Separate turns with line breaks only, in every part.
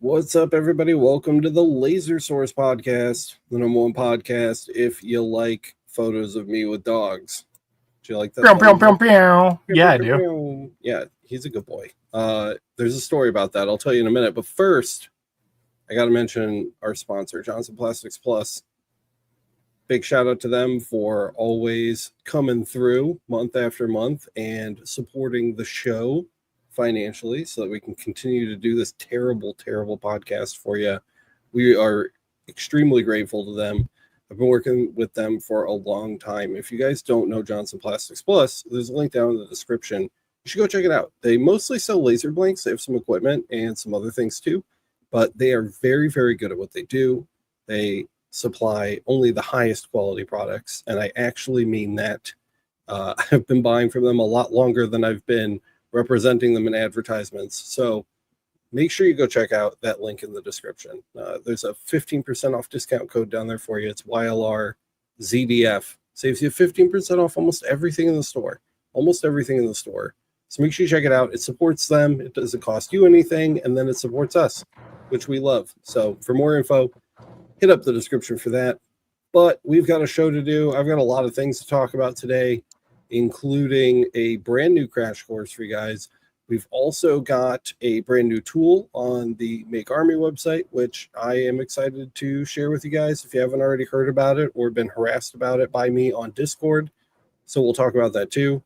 What's up, everybody? Welcome to the Laser Source podcast, the #1 podcast if you like photos of me with dogs. Do you like that?
Yeah, I do.
Yeah, he's a good boy. There's a story about that. I'll tell you in a minute. But first, I got to mention our sponsor, Johnson Plastics Plus. Big shout out to them for always coming through month after month and supporting the show financially so that we can continue to do this terrible podcast for you. We are extremely grateful to them. I've been working with them for a long time. If you guys don't know Johnson Plastics Plus, there's a link down in the description. You should go check it out. They mostly sell laser blanks. They have some equipment and some other things too, but they are very, very good at what they do. They supply only the highest quality products, and I actually mean that. I've been buying from them a lot longer than I've been representing them in advertisements. So make sure you go check out that link in the description. There's a 15% off discount code down there for you. It's YLRZDF. Saves you 15% off almost everything in the store. Almost everything in the store. So make sure you check it out. It supports them. It doesn't cost you anything. And then it supports us, which we love. So for more info, hit up the description for that. But we've got a show to do. I've got a lot of things to talk about today, including a brand new crash course for you guys. We've also got a brand new tool on the Make Army website, which I am excited to share with you guys if you haven't already heard about it or been harassed about it by me on Discord. So we'll talk about that too.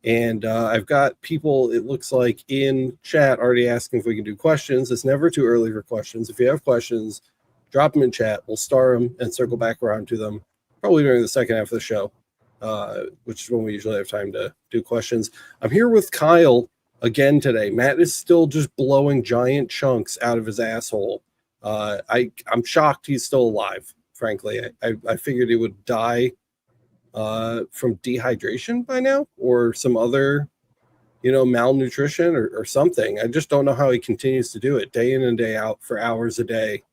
And I've got people, it looks like, in chat already asking if we can do questions. It's never too early for questions. If you have questions, drop them in chat. We'll star them and circle back around to them probably during the second half of the show. Which is when we usually have time to do questions. I'm here with Kyle again today. Matt is still just blowing giant chunks out of his asshole. I'm shocked he's still alive, frankly. I figured he would die from dehydration by now or some other, malnutrition or something. I just don't know how he continues to do it day in and day out for hours a day.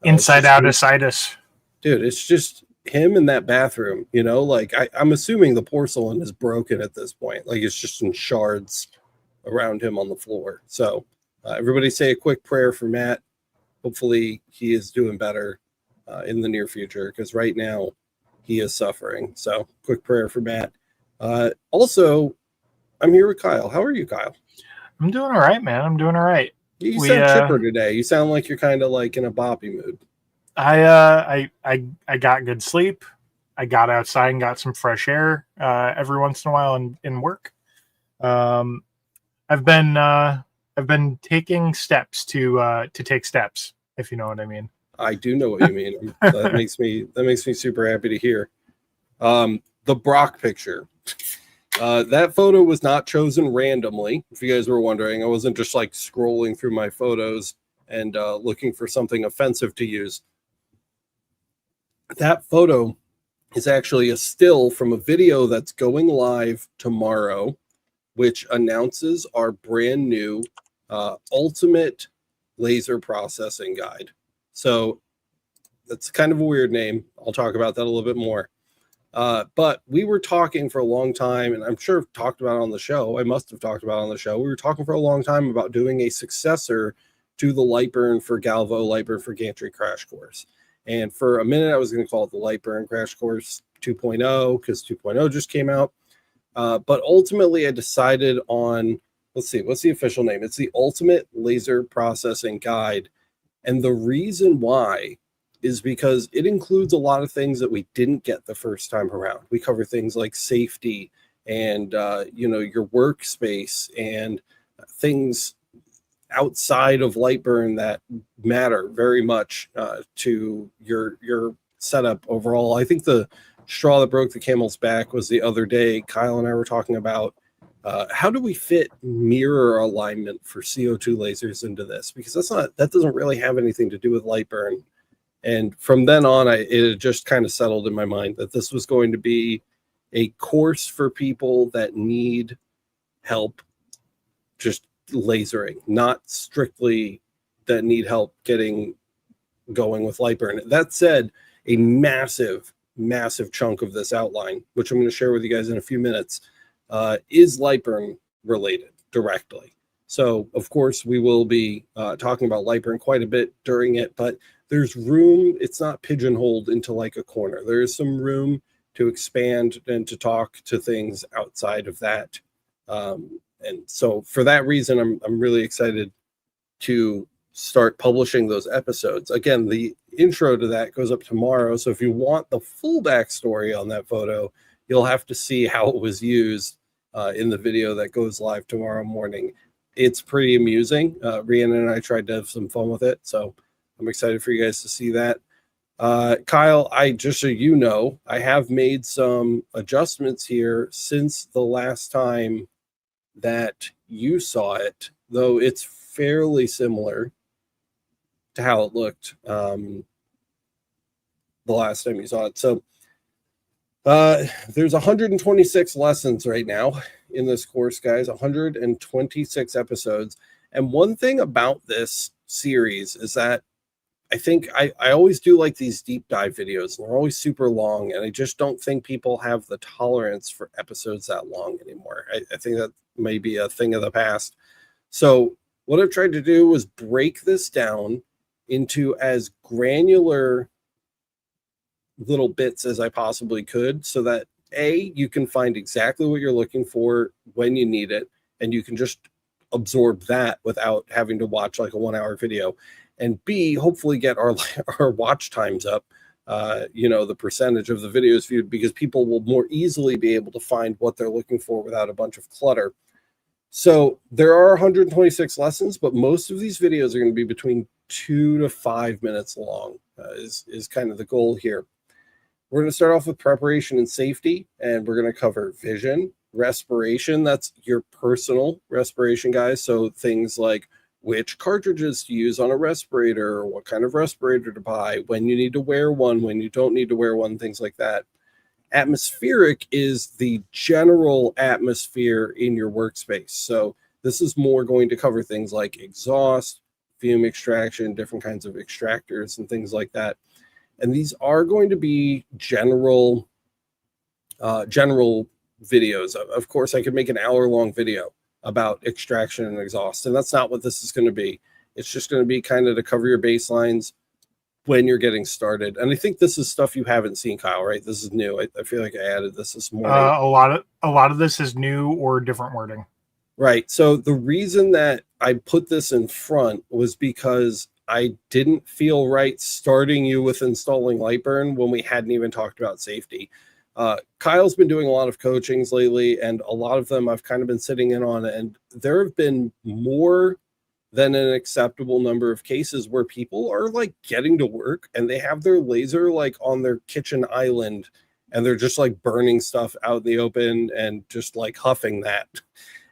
Inside-out-itis.
Dude, it's just him in that bathroom, I'm assuming the porcelain is broken at this point. Like, it's just in shards around him on the floor. So everybody say a quick prayer for Matt. Hopefully he is doing better in the near future, because right now he is suffering. So quick prayer for Matt. Also, I'm here with Kyle. How are you, Kyle?
I'm doing all right, man. I'm doing all right.
You sound chipper today. You sound like you're kind of like in a boppy mood.
I got good sleep. I got outside and got some fresh air every once in a while in work. I've been taking steps to take steps, if you know what I mean.
I do know what you mean. That makes me super happy to hear. The Brock picture. That photo was not chosen randomly. If you guys were wondering, I wasn't just like scrolling through my photos and looking for something offensive to use. That photo is actually a still from a video that's going live tomorrow, which announces our brand new ultimate laser processing guide. So that's kind of a weird name. I'll talk about that a little bit more. But we were talking for a long time, and I'm sure I've talked about it on the show. I must have talked about it on the show. We were talking for a long time about doing a successor to the LightBurn for Galvo, LightBurn for Gantry Crash Course. And for a minute, I was going to call it the LightBurn Crash Course 2.0 because 2.0 just came out. But ultimately, I decided on, let's see, what's the official name? It's the Ultimate Laser Processing Guide. And the reason why is because it includes a lot of things that we didn't get the first time around. We cover things like safety and, your workspace and things outside of LightBurn that matter very much to your setup overall. I think the straw that broke the camel's back was the other day. Kyle and I were talking about how do we fit mirror alignment for CO2 lasers into this? Because that doesn't really have anything to do with LightBurn. And from then on, it just kind of settled in my mind that this was going to be a course for people that need help just lasering, not strictly that need help getting going with LightBurn. That said, a massive chunk of this outline, which I'm going to share with you guys in a few minutes, is LightBurn related directly. So, of course, we will be talking about LightBurn quite a bit during it, but there's room. It's not pigeonholed into like a corner. There is some room to expand and to talk to things outside of that. And so for that reason, I'm really excited to start publishing those episodes. Again, the intro to that goes up tomorrow. So if you want the full backstory on that photo, you'll have to see how it was used in the video that goes live tomorrow morning. It's pretty amusing. Rhiannon and I tried to have some fun with it. So I'm excited for you guys to see that. Kyle, just so you know, I have made some adjustments here since the last time that you saw it, though it's fairly similar to how it looked the last time you saw it. So there's 126 lessons right now in this course, guys, 126 episodes. And one thing about this series is that I think I always do like these deep dive videos, and they're always super long, and I just don't think people have the tolerance for episodes that long anymore. I think that may be a thing of the past. So what I've tried to do was break this down into as granular little bits as I possibly could, so that you can find exactly what you're looking for when you need it, and you can just absorb that without having to watch like a 1-hour video. And B, hopefully get our watch times up, the percentage of the videos viewed, because people will more easily be able to find what they're looking for without a bunch of clutter. So there are 126 lessons, but most of these videos are going to be between 2 to 5 minutes long, is kind of the goal here. We're going to start off with preparation and safety, and we're going to cover vision, respiration. That's your personal respiration, guys. So things like which cartridges to use on a respirator, what kind of respirator to buy, when you need to wear one, when you don't need to wear one, things like that. Atmospheric is the general atmosphere in your workspace. So this is more going to cover things like exhaust, fume extraction, different kinds of extractors and things like that. And these are going to be general videos. Of course, I could make an hour-long video about extraction and exhaust, and that's not what this is going to be. It's just going to be kind of to cover your baselines when you're getting started. And I think this is stuff you haven't seen, Kyle, right? This is new. I feel like I added this morning.
A lot of this is new or different wording.
Right. So the reason that I put this in front was because I didn't feel right starting you with installing LightBurn when we hadn't even talked about safety. Kyle's been doing a lot of coachings lately, and a lot of them I've kind of been sitting in on, and there have been more than an acceptable number of cases where people are like getting to work and they have their laser like on their kitchen island, and they're just like burning stuff out in the open and just like huffing that.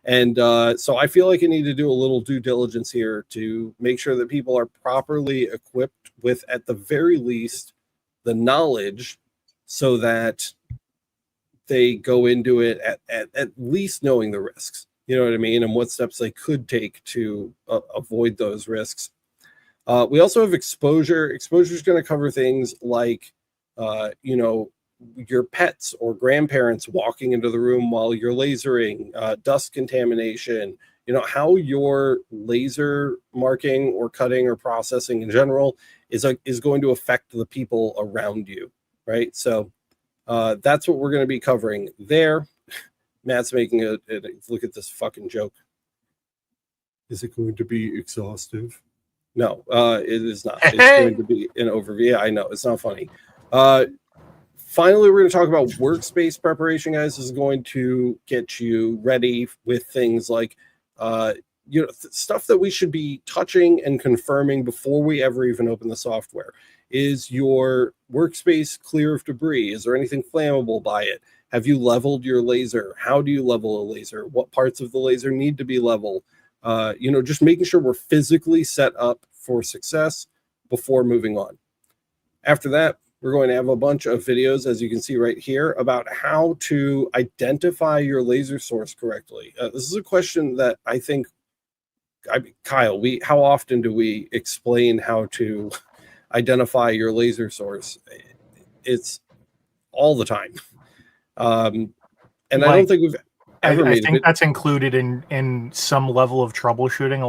And so I feel like I need to do a little due diligence here to make sure that people are properly equipped with, at the very least, the knowledge, so that they go into it at least knowing the risks, you know what I mean, and what steps they could take to avoid those risks. We also have exposure. Exposure is going to cover things like, your pets or grandparents walking into the room while you're lasering, dust contamination, how your laser marking or cutting or processing in general is going to affect the people around you, right? So that's what we're going to be covering there. Matt's making a look at this fucking joke. Is it going to be exhaustive? No, it is not. It's going to be an overview. Yeah, I know. It's not funny. Finally, we're going to talk about workspace preparation, guys. This is going to get you ready with things like, stuff that we should be touching and confirming before we ever even open the software. Is your workspace clear of debris? Is there anything flammable by it? Have you leveled your laser? How do you level a laser? What parts of the laser need to be leveled? Just making sure we're physically set up for success before moving on. After that, we're going to have a bunch of videos, as you can see right here, about how to identify your laser source correctly. This is a question that I think, Kyle, how often do we explain how to identify your laser source? It's all the time. And I don't think we've... ever
I
made a
think that's included in some level of troubleshooting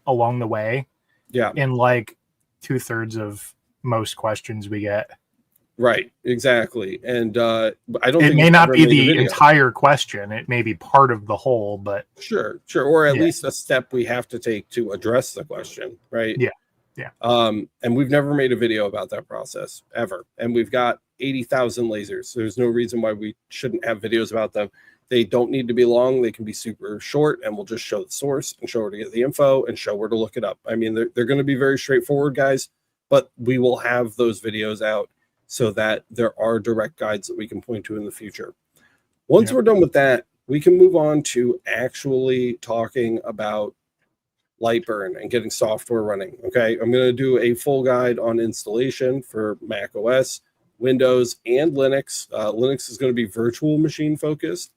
along the way.
Yeah.
In like 2/3 of most questions we get.
Right, exactly. And I don't
It
think
may
we've
not
ever
be
made a
the
video.
entire question. It may be part of the whole, but
Sure, or at
yeah,
least a step we have to take to address the question, right?
yeah.
And we've never made a video about that process ever. And we've got 80,000 lasers. There's no reason why we shouldn't have videos about them. They don't need to be long. They can be super short, and we'll just show the source and show where to get the info and show where to look it up. I mean, they're going to be very straightforward, guys, but we will have those videos out so that there are direct guides that we can point to in the future. Once we're done with that, we can move on to actually talking about LightBurn and getting software running. Okay, I'm going to do a full guide on installation for Mac OS, Windows, and Linux. Linux is going to be virtual machine focused.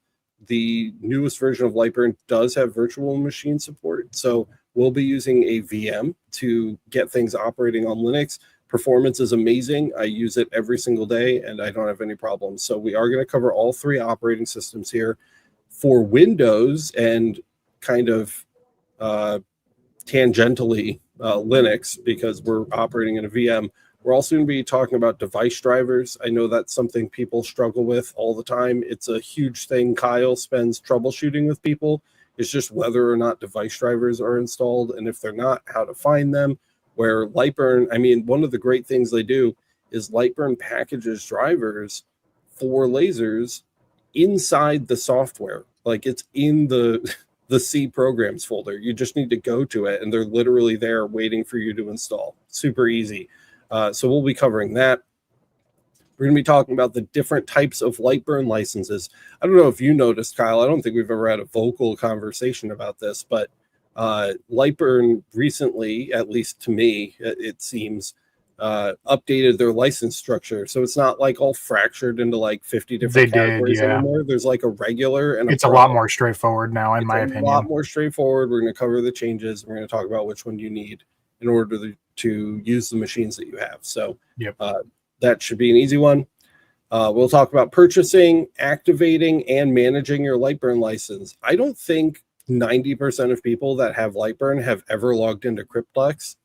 The newest version of LightBurn does have virtual machine support, so we'll be using a VM to get things operating on Linux. Performance is amazing. I use it every single day, and I don't have any problems. So we are going to cover all three operating systems here. For Windows and kind of tangentially Linux, because we're operating in a VM. We're also going to be talking about device drivers. I know that's something people struggle with all the time. It's a huge thing Kyle spends troubleshooting with people. It's just whether or not device drivers are installed, and if they're not, how to find them. Where LightBurn, I mean, one of the great things they do is LightBurn packages drivers for lasers inside the software. Like it's in the C programs folder. You just need to go to it, and they're literally there waiting for you to install. Super easy. So we'll be covering that. We're going to be talking about the different types of LightBurn licenses. I don't know if you noticed, Kyle. I don't think we've ever had a vocal conversation about this, but LightBurn recently, at least to me, it seems, updated their license structure. So it's not like all fractured into like 50 different categories anymore. There's like a regular and
it's a lot more straightforward now, in my opinion.
A lot more straightforward. We're going to cover the changes. We're going to talk about which one you need in order to use the machines that you have. So that should be an easy one. We'll talk about purchasing, activating, and managing your LightBurn license. I don't think 90% of people that have LightBurn have ever logged into Cryptlex.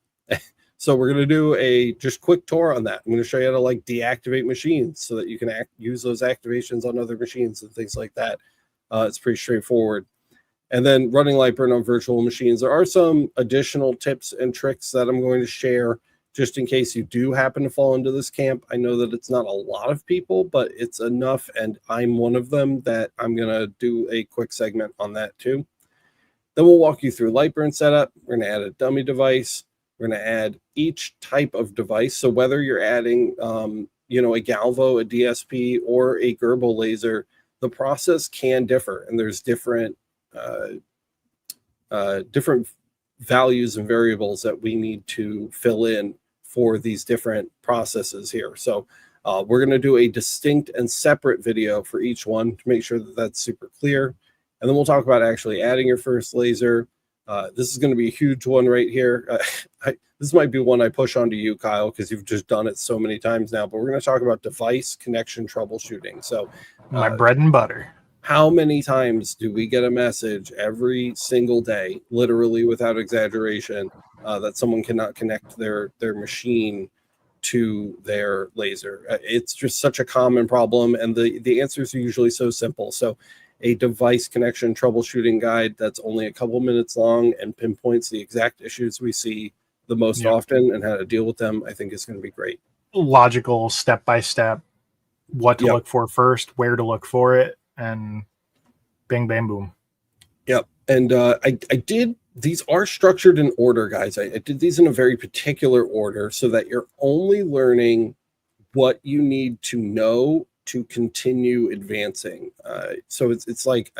So we're going to do a just quick tour on that. I'm going to show you how to like deactivate machines so that you can use those activations on other machines and things like that. It's pretty straightforward. And then running LightBurn on virtual machines. There are some additional tips and tricks that I'm going to share just in case you do happen to fall into this camp. I know that it's not a lot of people, but it's enough, and I'm one of them, that I'm going to do a quick segment on that too. Then we'll walk you through LightBurn setup. We're going to add a dummy device. We're going to add each type of device. So whether you're adding, a Galvo, a DSP, or a Gerbil laser, the process can differ, and there's different values and variables that we need to fill in for these different processes here. So we're going to do a distinct and separate video for each one to make sure that that's super clear. And then we'll talk about actually adding your first laser. This is going to be a huge one right here. This might be one I push onto you, Kyle, because you've just done it so many times now. But we're going to talk about device connection troubleshooting. So
my bread and butter.
How many times do we get a message every single day, literally without exaggeration, that someone cannot connect their machine to their laser? It's just such a common problem, and the answers are usually so simple. So a device connection troubleshooting guide that's only a couple minutes long and pinpoints the exact issues we see the most often and how to deal with them, I think is going to be great.
Logical, step-by-step, what to look for first, where to look for it, and bing, bang, boom.
Yep. And I did, these are structured in order, guys. I did these in a very particular order so that you're only learning what you need to know to continue advancing. So it's like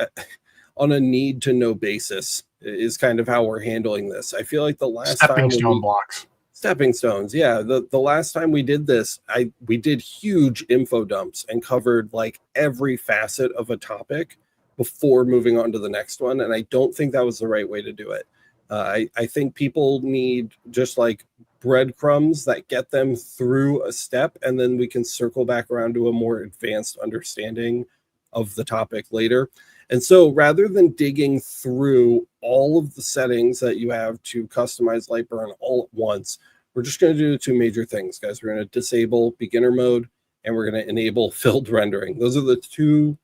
on a need to know basis is kind of how we're handling this. I feel like the last
stepping stone blocks.
Stepping stones, yeah. The last time we did this, we did huge info dumps and covered like every facet of a topic before moving on to the next one. And I don't think that was the right way to do it. I think people need just like breadcrumbs that get them through a step, and then we can circle back around to a more advanced understanding of the topic later. And so rather than digging through all of the settings that you have to customize LightBurn all at once, we're just going to do two major things, guys. We're going to disable beginner mode and we're going to enable filled rendering. Those are the two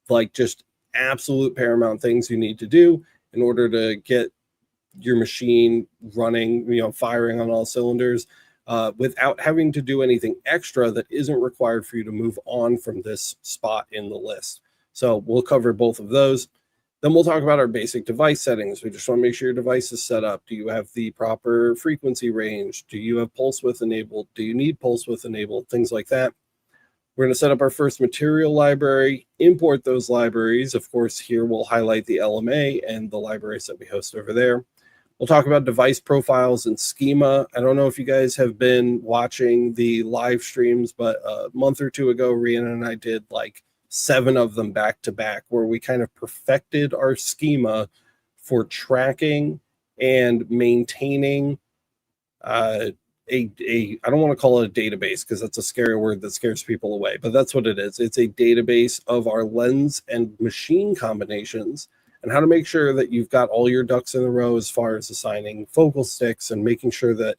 like just absolute paramount things you need to do in order to get your machine running, firing on all cylinders without having to do anything extra that isn't required for you to move on from this spot in the list. So we'll cover both of those. Then we'll talk about our basic device settings. We just want to make sure your device is set up. Do you have the proper frequency range? Do you have pulse width enabled? Do you need pulse width enabled? Things like that. We're going to set up our first material library, import those libraries. Of course, here we'll highlight the LMA and the libraries that we host over there. We'll talk about device profiles and schema. I don't know if you guys have been watching the live streams, but a month or two ago, Rhiannon and I did like 7 of them back to back, where we kind of perfected our schema for tracking and maintaining I don't want to call it a database because that's a scary word that scares people away, but that's what it is. It's a database of our lens and machine combinations and how to make sure that you've got all your ducks in a row as far as assigning focal sticks and making sure that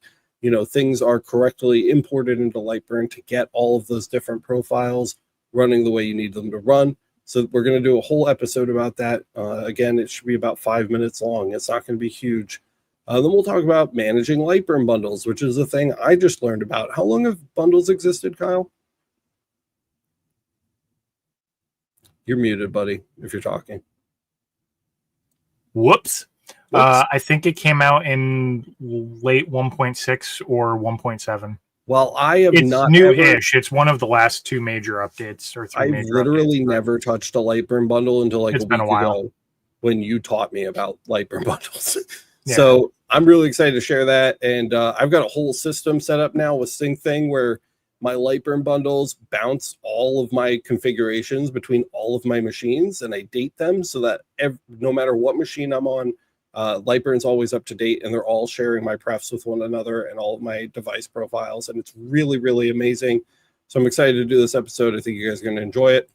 things are correctly imported into LightBurn to get all of those different profiles running the way you need them to run. So we're going to do a whole episode about that. Again, it should be about 5 minutes long. It's not going to be huge. Then we'll talk about managing LightBurn bundles, which is a thing I just learned about. How long have bundles existed, Kyle? You're muted, buddy, if you're talking.
Whoops. I think it came out in late 1.6 or 1.7.
Well, I have
it's new-ish. It's one of the last 2 major updates or 3
I've
major
literally
updates,
never touched a LightBurn bundle until like
it's
a
been
week
a while
ago when you taught me about LightBurn bundles.
Yeah.
So I'm really excited to share that. And I've got a whole system set up now with SyncThing where my LightBurn bundles bounce all of my configurations between all of my machines and I date them so that no matter what machine I'm on, LightBurn's always up to date and they're all sharing my prefs with one another and all of my device profiles. And it's really, really amazing. So I'm excited to do this episode. I think you guys are going to enjoy it.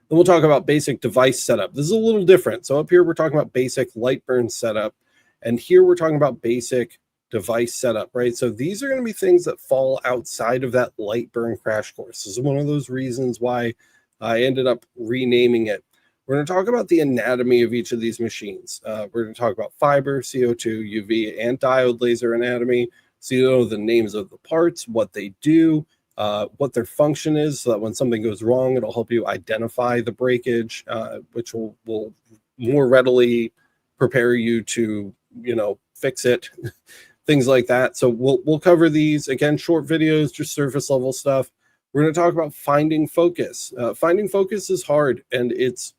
Then we'll talk about basic device setup. This is a little different. So up here, we're talking about basic LightBurn setup. And here we're talking about basic device setup, right? So these are going to be things that fall outside of that LightBurn Crash Course. This is one of those reasons why I ended up renaming it. We're going to talk about the anatomy of each of these machines. We're going to talk about fiber, CO2, UV, and diode laser anatomy. So you know the names of the parts, what they do, what their function is, so that when something goes wrong, it'll help you identify the breakage, which will more readily prepare you to, fix it, things like that. So we'll cover these. Again, short videos, just surface level stuff. We're going to talk about finding focus. Finding focus is hard, and it's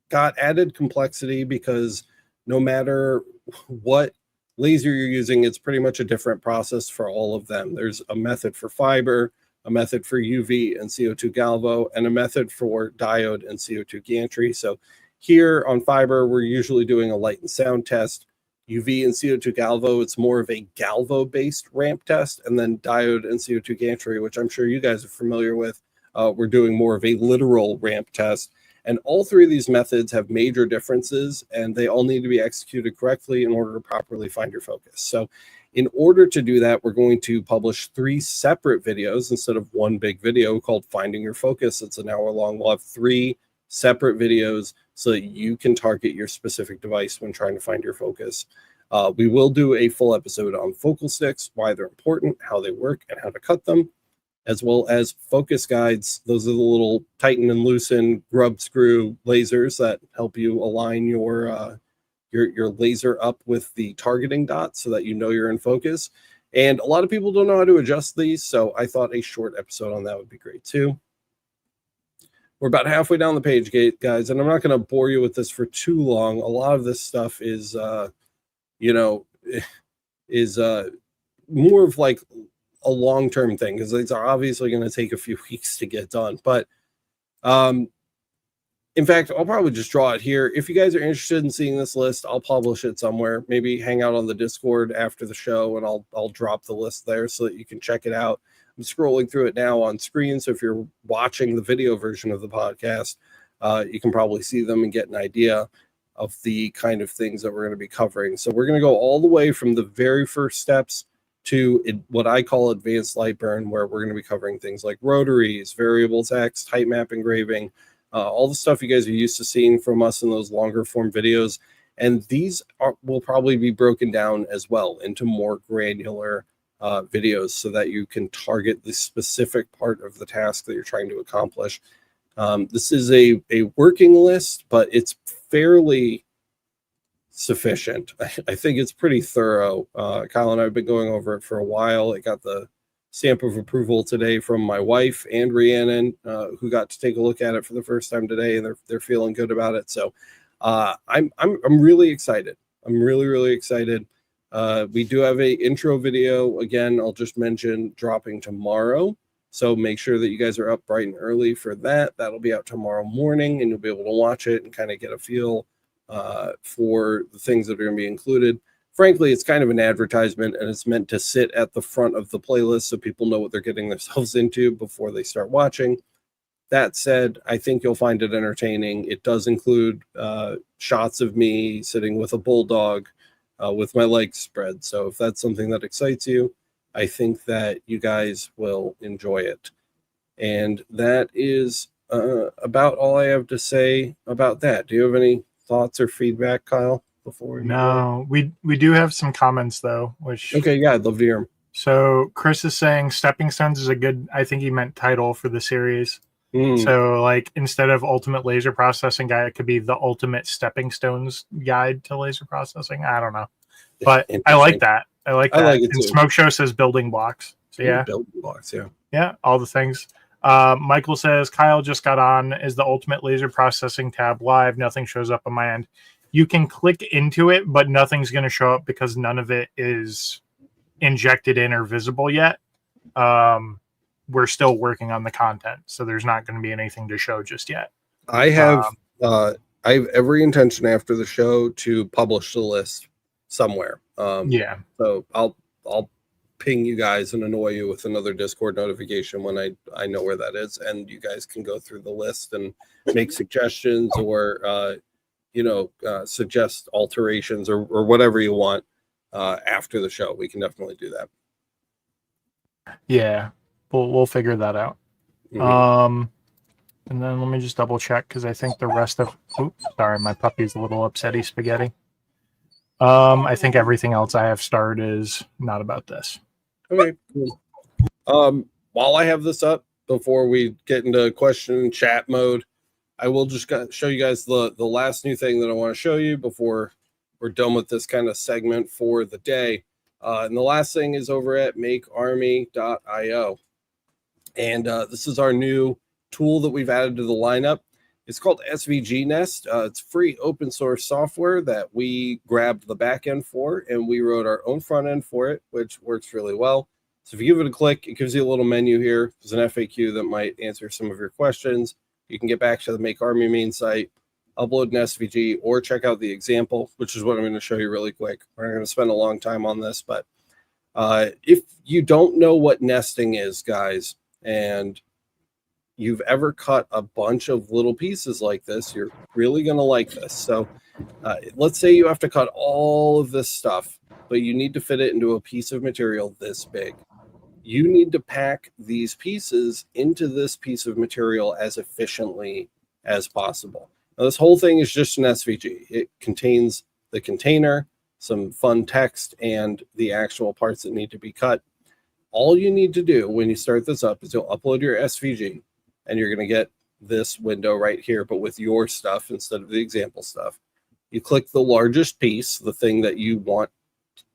got added complexity because no matter what laser you're using, it's pretty much a different process for all of them. There's a method for fiber, a method for UV and CO2 galvo, and a method for diode and CO2 gantry. So here on fiber, we're usually doing a light and sound test. UV and CO2 galvo, it's more of a galvo-based ramp test. And then diode and CO2 gantry, which I'm sure you guys are familiar with, we're doing more of a literal ramp test. And all 3 of these methods have major differences, and they all need to be executed correctly in order to properly find your focus. So in order to do that, we're going to publish 3 separate videos instead of one big video called Finding Your Focus. It's an hour long. We'll have 3 separate videos so that you can target your specific device when trying to find your focus. We will do a full episode on focal sticks, why they're important, how they work, and how to cut them, as well as focus guides. Those are the little tighten and loosen grub screw lasers that help you align your laser up with the targeting dot so that you know you're in focus. And a lot of people don't know how to adjust these, so I thought a short episode on that would be great too. We're about halfway down the page, guys, and I'm not going to bore you with this for too long. A lot of this stuff is, more of like a long-term thing because these are obviously going to take a few weeks to get done. But in fact, I'll probably just draw it here. If you guys are interested in seeing this list, I'll publish it somewhere. Maybe hang out on the Discord after the show, and I'll drop the list there so that you can check it out. I'm scrolling through it now on screen, so if you're watching the video version of the podcast, you can probably see them and get an idea of the kind of things that we're going to be covering. So we're going to go all the way from the very first steps to what I call advanced LightBurn, where we're going to be covering things like rotaries, variable text, height map engraving, all the stuff you guys are used to seeing from us in those longer form videos. And these will probably be broken down as well into more granular videos so that you can target the specific part of the task that you're trying to accomplish. This is a working list, but it's fairly sufficient. I think it's pretty thorough. Kyle and I have been going over it for a while. I got the stamp of approval today from my wife and Rhiannon, who got to take a look at it for the first time today, and they're feeling good about it. So I'm really excited. I'm really excited. We do have a intro video. Again, I'll just mention dropping tomorrow. So make sure that you guys are up bright and early for that. That'll be out tomorrow morning, and you'll be able to watch it and kind of get a feel for the things that are going to be included. Frankly, it's kind of an advertisement, and it's meant to sit at the front of the playlist so people know what they're getting themselves into before they start watching. That said, I think you'll find it entertaining. It does include shots of me sitting with a bulldog with my legs spread. So if that's something that excites you, I think that you guys will enjoy it. And that is about all I have to say about that. Do you have any thoughts or feedback, Kyle, before?
No, we do have some comments though, which
okay, yeah, I'd love to hear them.
So Chris is saying Stepping Stones is a good, I think he meant title for the series. So like instead of Ultimate Laser Processing Guide, it could be the Ultimate Stepping Stones Guide to Laser Processing. I don't know, but I like that. I like that.
Like it
and
too.
Smoke Show says building blocks. So yeah,
building blocks.
Yeah, all the things. Michael says Kyle just got on. Is the Ultimate Laser Processing tab live? Nothing shows up on my end. You can click into it, but nothing's going to show up because none of it is injected in or visible yet. We're still working on the content, so there's not going to be anything to show just yet.
I have every intention after the show to publish the list somewhere.
Yeah.
So I'll ping you guys and annoy you with another Discord notification when I know where that is, and you guys can go through the list and make suggestions or suggest alterations or whatever you want after the show. We can definitely do that.
Yeah. We'll figure that out. And then let me just double check because I think the rest of sorry, my puppy's a little upsetty spaghetti. I think everything else I have starred is not about this.
Okay, cool. While I have this up, before we get into question and chat mode, I will just show you guys the last new thing that I want to show you before we're done with this kind of segment for the day. And the last thing is over at makearmy.io. And this is our new tool that we've added to the lineup. It's called SVG Nest. It's free open source software that we grabbed the back end for, and we wrote our own front end for it, which works really well. So if you give it a click, it gives you a little menu here. There's an FAQ that might answer some of your questions. You can get back to the Make Army main site, upload an SVG, or check out the example, which is what I'm going to show you really quick. We're not going to spend a long time on this, but if you don't know what nesting is, guys, and you've ever cut a bunch of little pieces like this, you're really going to like this. So let's say you have to cut all of this stuff, but you need to fit it into a piece of material this big. You need to pack these pieces into this piece of material as efficiently as possible. Now, this whole thing is just an SVG. It contains the container, some fun text, and the actual parts that need to be cut. All you need to do when you start this up is you'll upload your SVG, and you're going to get this window right here, but with your stuff instead of the example stuff. You click the largest piece, the thing that you want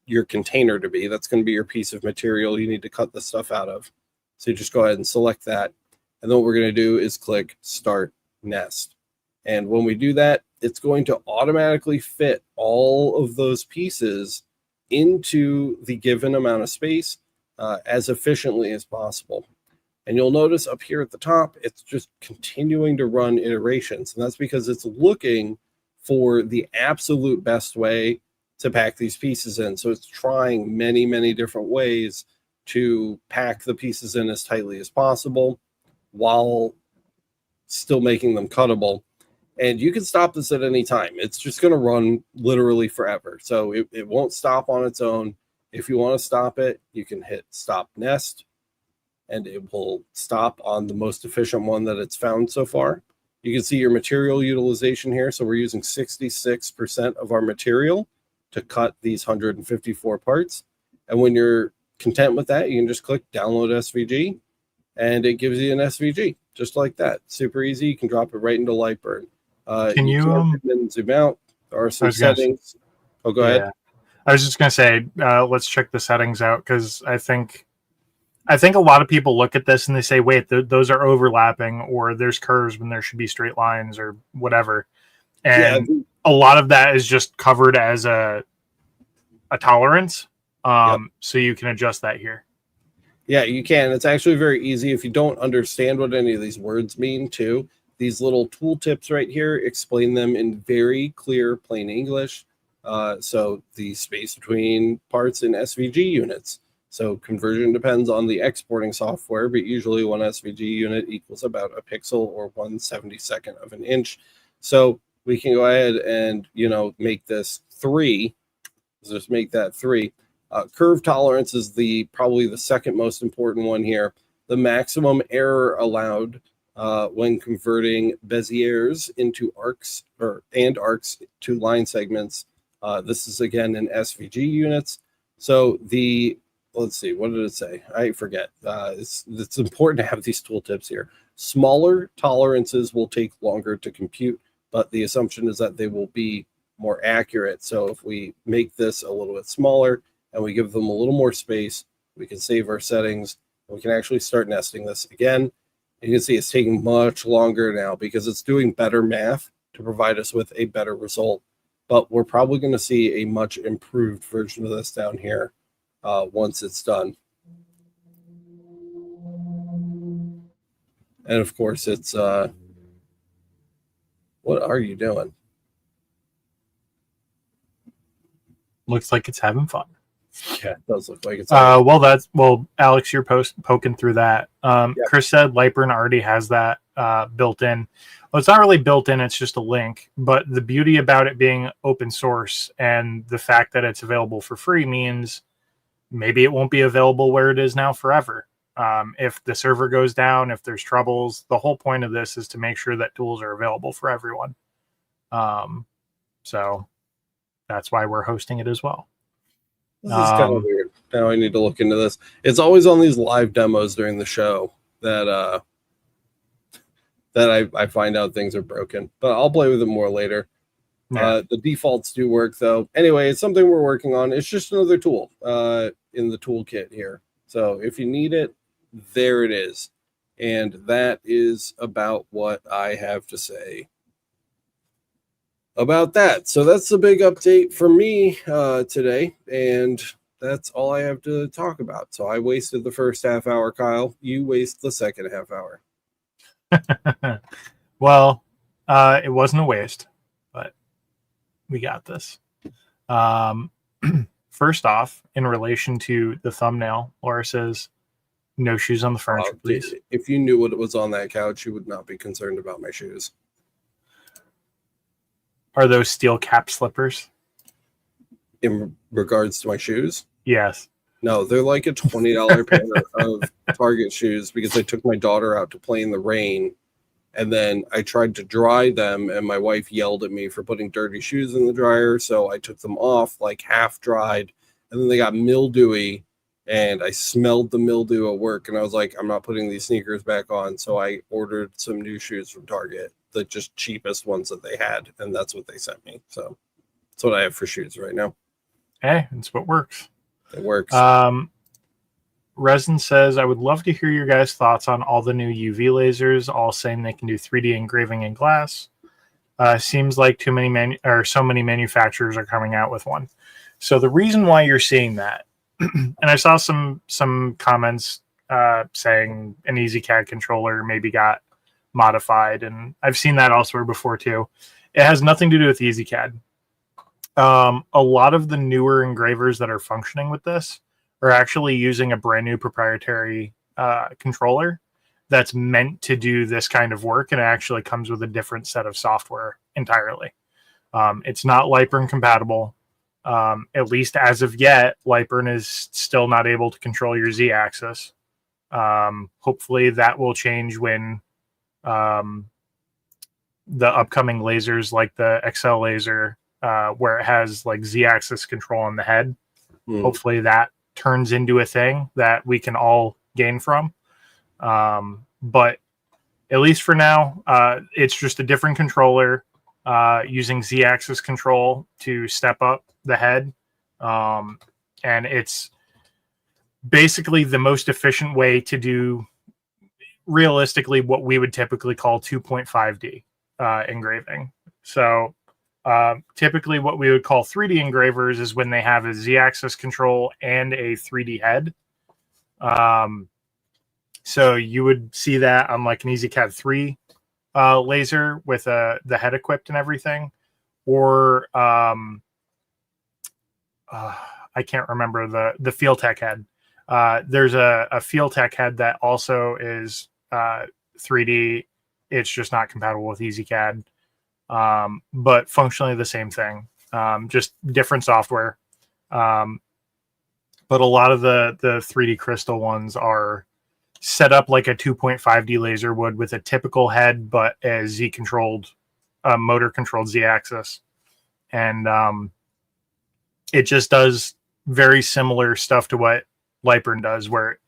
your container to be. That's going to be your piece of material you need to cut the stuff out of. So you just go ahead and select that. And then what we're going to do is click Start Nest. And when we do that, it's going to automatically fit all of those pieces into the given amount of space as efficiently as possible. And you'll notice up here at the top, it's just continuing to run iterations. And that's because it's looking for the absolute best way to pack these pieces in. So it's trying many, many different ways to pack the pieces in as tightly as possible while still making them cuttable. And you can stop this at any time. It's just going to run literally forever. So it won't stop on its own. If you want to stop it, you can hit stop nest, and it will stop on the most efficient one that it's found so far. You can see your material utilization here. So we're using 66% of our material to cut these 154 parts. And when you're content with that, you can just click download SVG, and it gives you an SVG just like that. Super easy. You can drop it right into LightBurn.
Can you
zoom in, zoom out? There are some settings. Oh, go ahead.
I was just going to say, let's check the settings out, because I think a lot of people look at this and they say, wait, those are overlapping, or there's curves when there should be straight lines, or whatever. And a lot of that is just covered as a tolerance. So you can adjust that here.
Yeah, you can. It's actually very easy. If you don't understand what any of these words mean too, these little tool tips right here explain them in very clear, plain English. So the space between parts in SVG units. So conversion depends on the exporting software, but usually one SVG unit equals about a pixel or 1/72 of an inch. So we can go ahead and, make this 3. Just make that 3. Curve tolerance is probably the second most important one here. The maximum error allowed when converting Beziers into arcs and arcs to line segments. This is again in SVG units. So let's see, what did it say? I forget. It's important to have these tooltips here. Smaller tolerances will take longer to compute, but the assumption is that they will be more accurate. So if we make this a little bit smaller and we give them a little more space, we can save our settings. We can actually start nesting this again. You can see it's taking much longer now because it's doing better math to provide us with a better result. But we're probably going to see a much improved version of this down here once it's done. And of course, it's what are you doing?
Looks like it's having fun.
Yeah, it does look like it's.
Alex, you're poking through that. Chris said LightBurn already has that built in. Well, it's not really built in; it's just a link. But the beauty about it being open source and the fact that it's available for free means maybe it won't be available where it is now forever. If the server goes down, if there's troubles, the whole point of this is to make sure that tools are available for everyone. So that's why we're hosting it as well.
This is kind of weird. Now I need to look into this. It's always on these live demos during the show that I find out things are broken. But I'll play with it more later. Yeah. The defaults do work, though. Anyway, it's something we're working on. It's just another tool in the toolkit here. So if you need it, there it is. And that is about what I have to say about that. So that's the big update for me today, and that's all I have to talk about. So I wasted the first half hour, Kyle. You waste the second half hour.
Well, it wasn't a waste, but we got this. First off, in relation to the thumbnail, Laura says, "No shoes on the furniture, please."
If you knew what was on that couch, you would not be concerned about my shoes.
Are those steel cap slippers?
In regards to my shoes?
Yes.
No, they're like a $20 pair of Target shoes because I took my daughter out to play in the rain, and then I tried to dry them, and my wife yelled at me for putting dirty shoes in the dryer, so I took them off like half dried, and then they got mildewy, and I smelled the mildew at work, and I was like, I'm not putting these sneakers back on, so I ordered some new shoes from Target. The just cheapest ones that they had, and that's what they sent me. So that's what I have for shoes right now.
Hey, it's what works.
It works.
Resin says, I would love to hear your guys' thoughts on all the new UV lasers, all saying they can do 3D engraving in glass. Seems like so many manufacturers are coming out with one. So the reason why you're seeing that, and I saw some comments saying an EasyCAD controller maybe got modified, and I've seen that elsewhere before too. It has nothing to do with EasyCAD. A lot of the newer engravers that are functioning with this are actually using a brand new proprietary controller that's meant to do this kind of work, and it actually comes with a different set of software entirely. It's not LightBurn compatible. At least as of yet, LightBurn is still not able to control your Z-axis. Hopefully that will change when the upcoming lasers like the XL laser, where it has like Z-axis control on the head. Hopefully that turns into a thing that we can all gain from. But at least for now, it's just a different controller using Z-axis control to step up the head. And it's basically the most efficient way to do realistically what we would typically call 2.5D engraving. So typically what we would call 3D engravers is when they have a Z-axis control and a 3D head. So you would see that on like an EasyCAD 3 laser with the head equipped and everything. Or I can't remember the Fieldtech head. There's a Fieldtech head that also is 3D. It's just not compatible with EasyCAD. But functionally the same thing, just different software. But a lot of the 3D crystal ones are set up like a 2.5D laser would, with a typical head, but a Z-controlled, motor controlled Z-axis. And it just does very similar stuff to what LightBurn does, where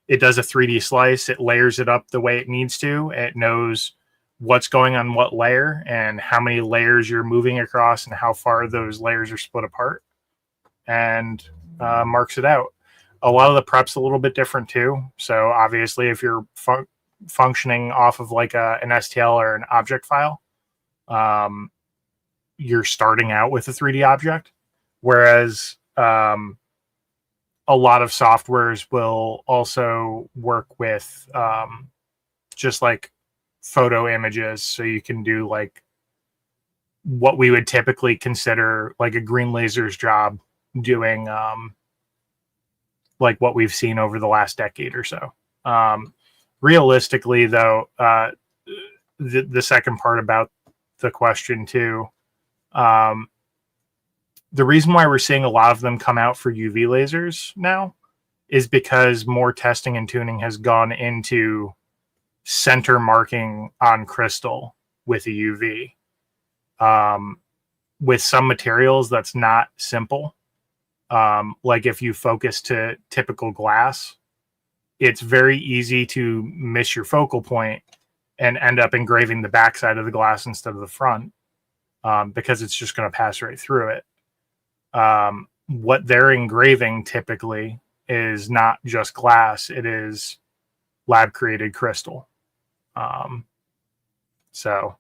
it does a 3D slice, it layers it up the way it needs to, it knows what's going on what layer and how many layers you're moving across and how far those layers are split apart, and marks it out. A lot of the prep's a little bit different too. So obviously if you're functioning off of like an STL or an object file, you're starting out with a 3D object. Whereas a lot of softwares will also work with just like photo images. So you can do like what we would typically consider like a green laser's job doing, like what we've seen over the last decade or so. Realistically, though, the second part about the question too, the reason why we're seeing a lot of them come out for UV lasers now is because more testing and tuning has gone into center marking on crystal with a UV. With some materials, that's not simple. Like if you focus to typical glass, it's very easy to miss your focal point and end up engraving the backside of the glass instead of the front, because it's just going to pass right through it. What they're engraving typically is not just glass, it is lab created crystal. So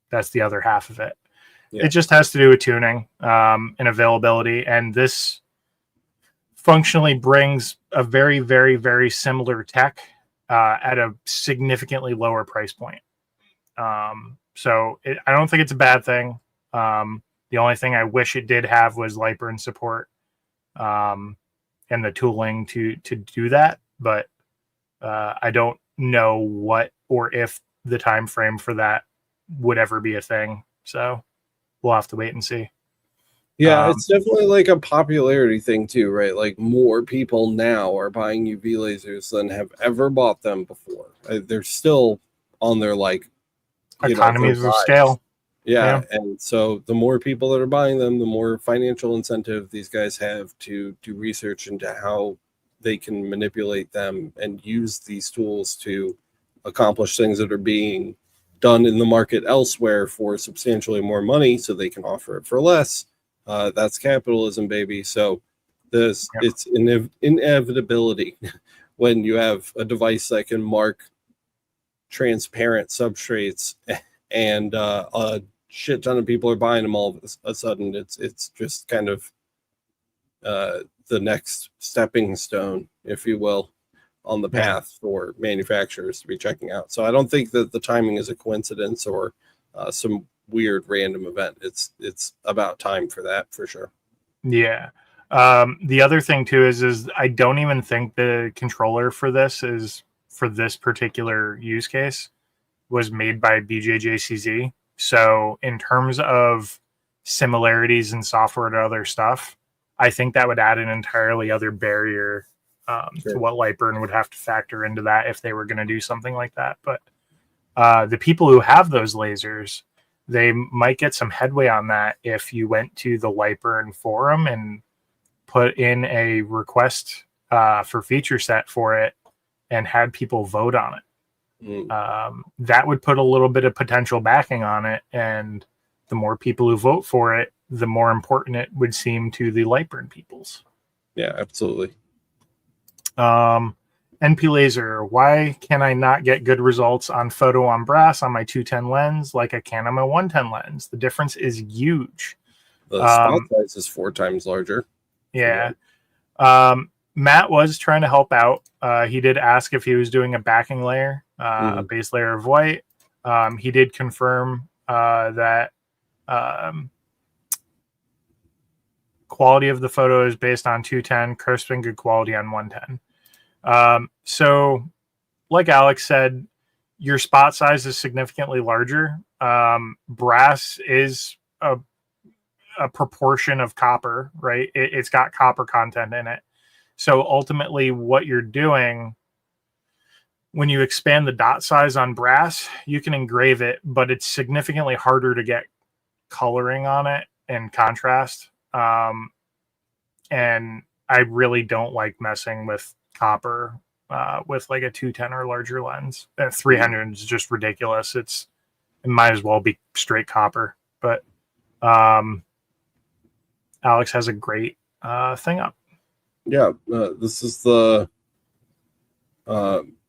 that's the other half of it. Yeah. It just has to do with tuning and availability. And this functionally brings a very, very, very similar tech at a significantly lower price point. So I don't think it's a bad thing. The only thing I wish it did have was LightBurn support and the tooling to do that. But I don't know what or if the time frame for that would ever be a thing. So we'll have to wait and see.
Yeah, it's definitely like a popularity thing too, right? Like more people now are buying UV lasers than have ever bought them before. They're still on their like
economies of scale.
Yeah, and so the more people that are buying them, the more financial incentive these guys have to do research into how they can manipulate them and use these tools to accomplish things that are being done in the market elsewhere for substantially more money, so they can offer it for less. That's capitalism, baby. So it's inevitability when you have a device that can mark transparent substrates and a shit ton of people are buying them all of a sudden. It's just kind of the next stepping stone, if you will, on the path for manufacturers to be checking out. So I don't think that the timing is a coincidence or some weird random event. It's about time for that, for sure.
Yeah. The other thing too is I don't even think the controller for this is for this particular use case was made by BJJCZ. So in terms of similarities in software to other stuff, I think that would add an entirely other barrier to what LightBurn would have to factor into that if they were going to do something like that. But the people who have those lasers, they might get some headway on that if you went to the LightBurn forum and put in a request for feature set for it and had people vote on it. That would put a little bit of potential backing on it, and the more people who vote for it, the more important it would seem to the LightBurn peoples.
Yeah, absolutely.
NP Laser, why can I not get good results on photo on brass on my 210 lens like I can on my 110 lens? The difference is huge.
The spot size is 4 times larger.
Yeah. Matt was trying to help out. He did ask if he was doing a backing layer, a base layer of white. He did confirm that quality of the photo is based on 210, crisp and good quality on 110. So like Alex said, your spot size is significantly larger. Brass is a proportion of copper, right? It's got copper content in it. So ultimately what you're doing when you expand the dot size on brass, you can engrave it, but it's significantly harder to get coloring on it and contrast. And I really don't like messing with copper with like a 210 or larger lens. 300 is just ridiculous. It might as well be straight copper. But Alex has a great thing up.
Yeah, this is the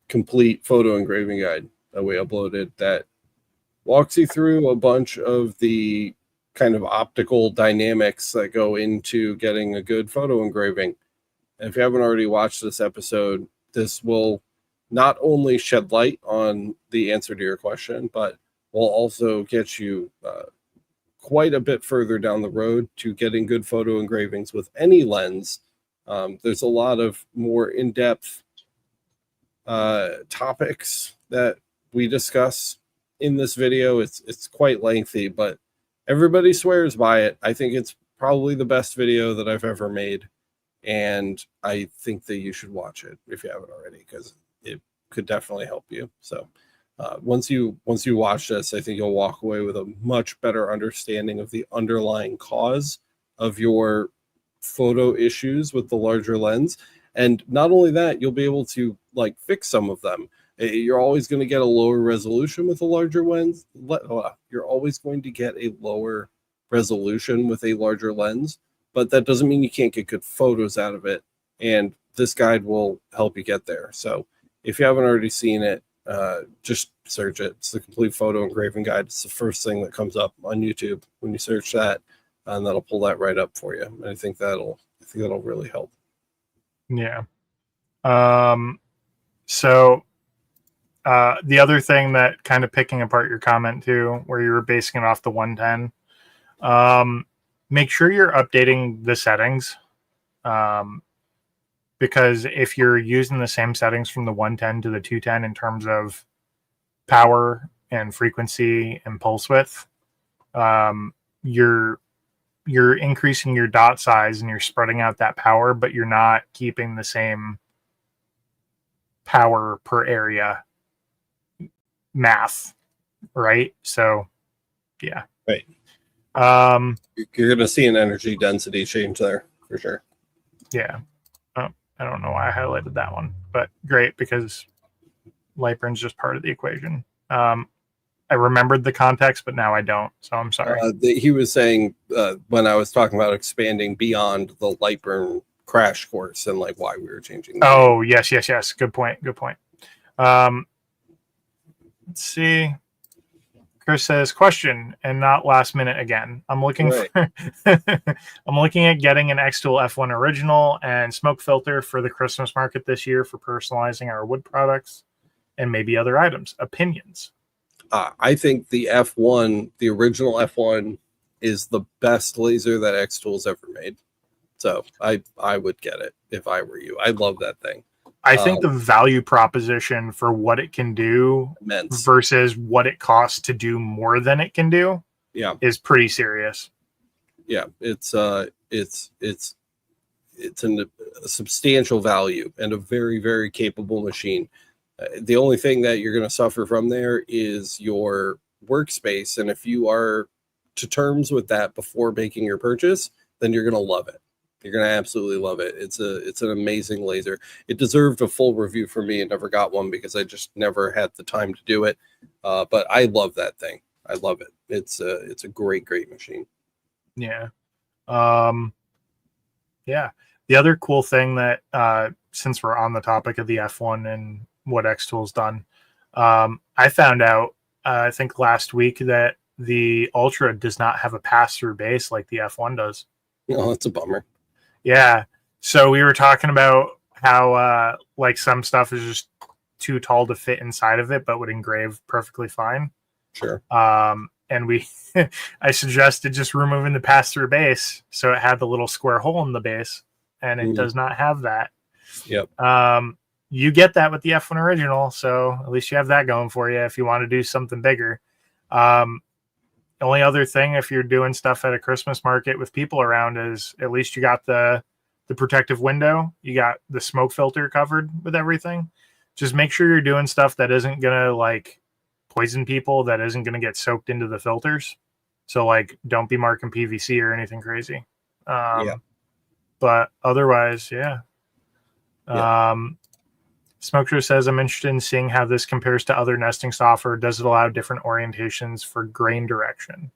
complete photo engraving guide that we uploaded that walks you through a bunch of the kind of optical dynamics that go into getting a good photo engraving. And if you haven't already watched this episode, this will not only shed light on the answer to your question, but will also get you quite a bit further down the road to getting good photo engravings with any lens. There's a lot of more in-depth topics that we discuss in this video. It's quite lengthy, but everybody swears by it. I think it's probably the best video that I've ever made, and I think that you should watch it if you haven't already, because it could definitely help you. So once you watch this, I think you'll walk away with a much better understanding of the underlying cause of your photo issues with the larger lens. And not only that, you'll be able to like fix some of them. You're always going to get a lower resolution with a larger lens. You're always going to get a lower resolution with a larger lens, but that doesn't mean you can't get good photos out of it. And this guide will help you get there. So if you haven't already seen it, just search it. It's the complete photo engraving guide. It's the first thing that comes up on YouTube when you search that, and that'll pull that right up for you. And I think that'll really help.
Yeah. So the other thing that kind of picking apart your comment too, where you were basing it off the 110, make sure you're updating the settings. Because if you're using the same settings from the 110 to the 210 in terms of power and frequency and pulse width, you're increasing your dot size and you're spreading out that power, but you're not keeping the same power per area math, right? So, yeah.
Right. You're going to see an energy density change there for sure.
Yeah. I don't know why I highlighted that one, but great, because LightBurn's just part of the equation. I remembered the context, but now I don't, so I'm sorry.
He was saying when I was talking about expanding beyond the LightBurn Crash Course and like why we were changing.
Oh, yes. Good point. Let's see. Chris says, question and not last minute again. I'm looking for I'm looking at getting an X-Tool F1 original and smoke filter for the Christmas market this year for personalizing our wood products and maybe other items. Opinions.
I think the F1, the original F1, is the best laser that X-Tool's ever made. So I would get it if I were you. I love that thing.
I think the value proposition for what it can do
immense.
versus what it costs to do more than it can do is pretty serious.
Yeah, it's a substantial value and a very, very capable machine. The only thing that you're going to suffer from there is your workspace. And if you are to terms with that before making your purchase, then you're going to love it. You're going to absolutely love it. It's an amazing laser. It deserved a full review for me. I never got one because I just never had the time to do it. But I love that thing. I love it. It's a great, great machine.
Yeah. Yeah. The other cool thing that, since we're on the topic of the F1 and what Xtool's done, I found out, I think last week, that the Ultra does not have a pass-through base like the F1 does.
Oh, that's a bummer.
Yeah. So we were talking about how like some stuff is just too tall to fit inside of it, but would engrave perfectly fine.
Sure.
And we, I suggested just removing the pass-through base so it had the little square hole in the base, and it does not have that.
Yep.
You get that with the F1 original, so at least you have that going for you if you want to do something bigger. The only other thing, if you're doing stuff at a Christmas market with people around, is at least you got the protective window. You got the smoke filter covered with everything. Just make sure you're doing stuff that isn't going to like poison people, that isn't going to get soaked into the filters. So like, don't be marking PVC or anything crazy. But otherwise, yeah. Smoker says, I'm interested in seeing how this compares to other nesting software. Does it allow different orientations for grain direction?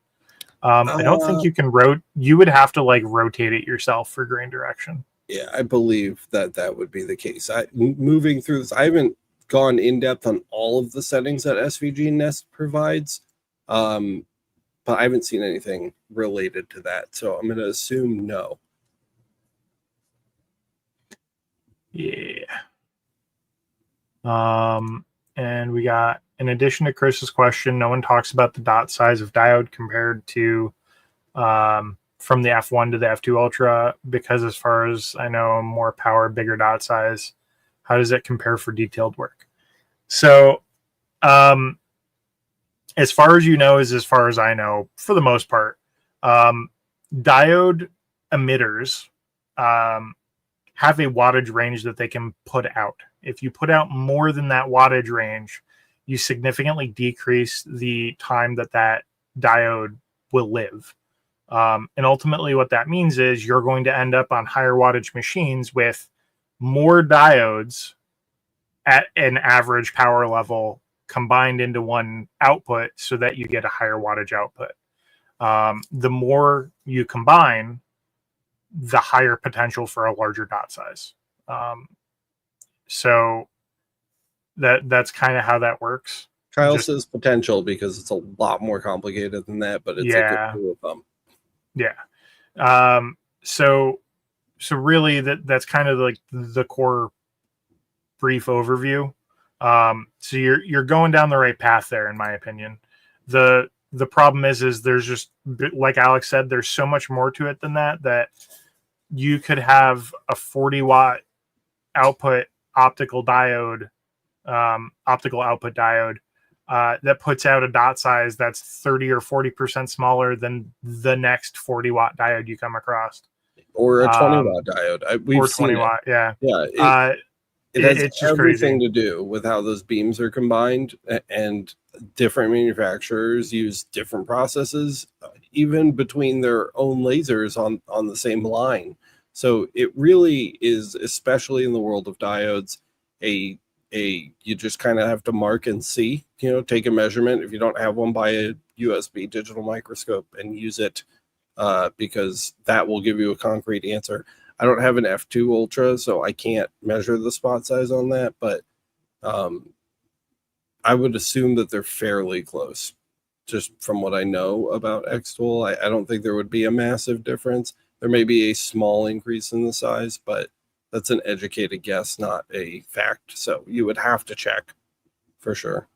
I don't think you can you would have to like rotate it yourself for grain direction.
Yeah, I believe that would be the case. Moving through this, I haven't gone in depth on all of the settings that SVG Nest provides, but I haven't seen anything related to that. So I'm going to assume no.
Yeah. And we got, in addition to Chris's question, no one talks about the dot size of diode compared to from the F1 to the F2 Ultra, because as far as I know, more power, bigger dot size. How does it compare for detailed work? So as far as you know is as far as I know, for the most part. Diode emitters have a wattage range that they can put out. If you put out more than that wattage range, you significantly decrease the time that diode will live. And ultimately what that means is you're going to end up on higher wattage machines with more diodes at an average power level combined into one output so that you get a higher wattage output. The more you combine, the higher potential for a larger dot size. So that's kind of how that works.
Kyle says potential because it's a lot more complicated than that, but it's a good rule of thumb.
Yeah. So really that's kind of like the core brief overview. So you're going down the right path there, in my opinion. The problem is there's just, like Alex said, there's so much more to it than that you could have a 40 watt output optical diode, optical output diode that puts out a dot size that's 30 or 40% smaller than the next 40 watt diode you come across,
or a 20 watt diode. We've seen
20 watt. Yeah.
It has
it's just
everything
crazy
to do with how those beams are combined, and different manufacturers use different processes, even between their own lasers on the same line. So it really is, especially in the world of diodes, you just kind of have to mark and see, take a measurement. If you don't have one, buy a USB digital microscope and use it, because that will give you a concrete answer. I don't have an F2 Ultra, so I can't measure the spot size on that, but I would assume that they're fairly close, just from what I know about Xtool. I don't think there would be a massive difference. There may be a small increase in the size, but that's an educated guess, not a fact. So you would have to check for sure.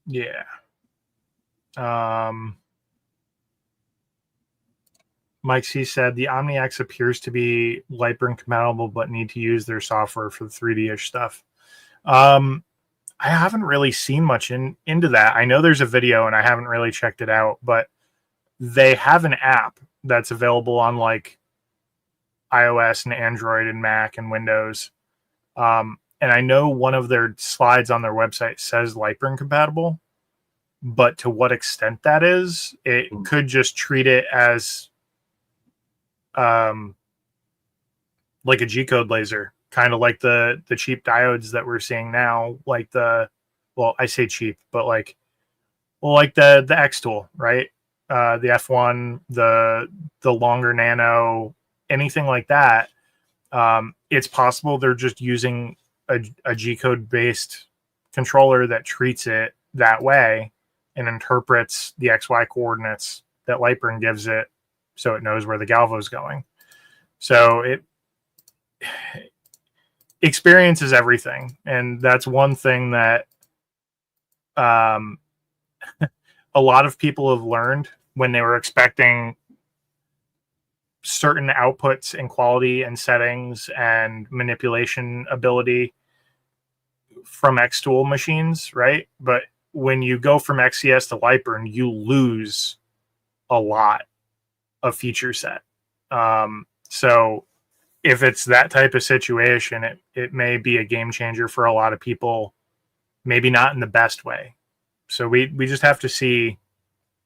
Yeah. Mike C said the OmniX appears to be LightBurn compatible, but need to use their software for the 3D-ish stuff. I haven't really seen much into that. I know there's a video and I haven't really checked it out, but they have an app that's available on like iOS and Android and Mac and Windows. And I know one of their slides on their website says LightBurn compatible, but to what extent that is, it could just treat it as like a G-code laser, kind of like the cheap diodes that we're seeing now, like well, I say cheap, but like the X tool, right? The F1, the longer nano, anything like that. It's possible they're just using a G-code based controller that treats it that way and interprets the XY coordinates that LightBurn gives it, so it knows where the Galvo is going. So experience is everything, and that's one thing that a lot of people have learned when they were expecting certain outputs and quality and settings and manipulation ability from Xtool machines, right? But when you go from XCS to LightBurn, you lose a lot of feature set. So if it's that type of situation, it may be a game changer for a lot of people, maybe not in the best way. So we just have to see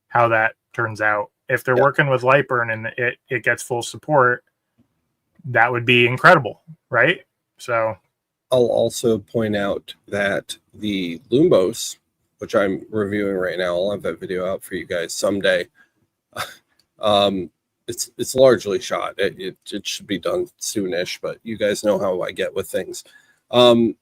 how that turns out. If they're working with LightBurn and it gets full support, that would be incredible, right? So
I'll also point out that the Lumbos, which I'm reviewing right now, I'll have that video out for you guys someday. It's largely shot. It should be done soonish, but you guys know how I get with things. The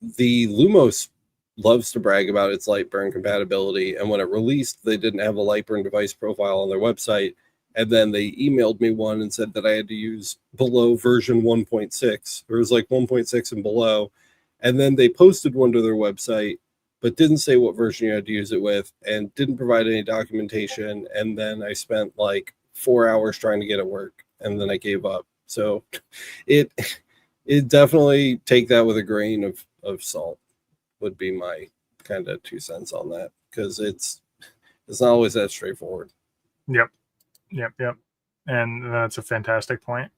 Lumos loves to brag about its LightBurn compatibility, and when it released, they didn't have a LightBurn device profile on their website, and then they emailed me one and said that I had to use below version 1.6. It was like 1.6 and below, and then they posted one to their website, but didn't say what version you had to use it with, and didn't provide any documentation, and then I spent like 4 hours trying to get it work, and then I gave up. So it definitely, take that with a grain of salt, would be my kind of 2 cents on that, because it's not always that straightforward.
Yep. And that's a fantastic point.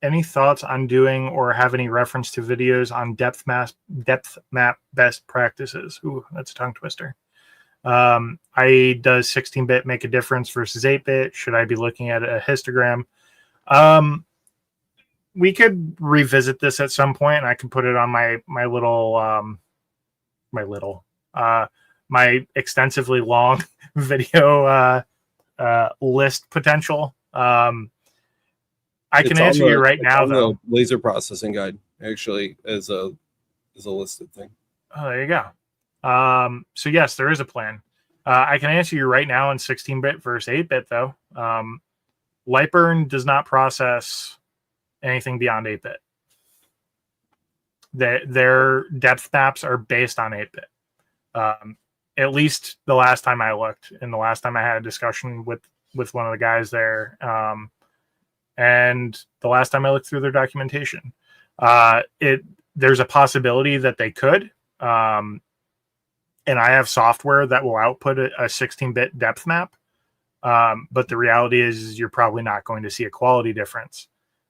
Any thoughts on doing or have any reference to videos on depth map best practices? Ooh, that's a tongue twister. Does 16-bit make a difference versus 8-bit? Should I be looking at a histogram? We could revisit this at some point, and I can put it on my extensively long video list potential. I can answer you right now, though.
The laser processing guide actually is a listed thing.
Oh, there you go. So yes, there is a plan. I can answer you right now in 16-bit versus 8-bit, though. LightBurn does not process anything beyond 8-bit. Their depth maps are based on 8-bit. At least the last time I looked, and the last time I had a discussion with one of the guys there, and the last time I looked through their documentation, there's a possibility that they could. And I have software that will output a 16-bit depth map. But the reality is you're probably not going to see a quality difference.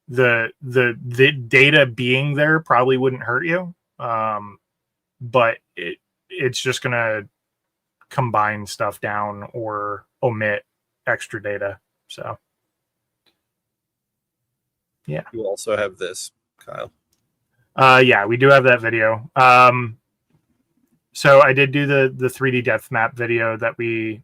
The data being there probably wouldn't hurt you. But it's just going to combine stuff down or omit extra data. So, yeah.
You also have this, Kyle.
Yeah, we do have that video. So I did do the 3D depth map video that we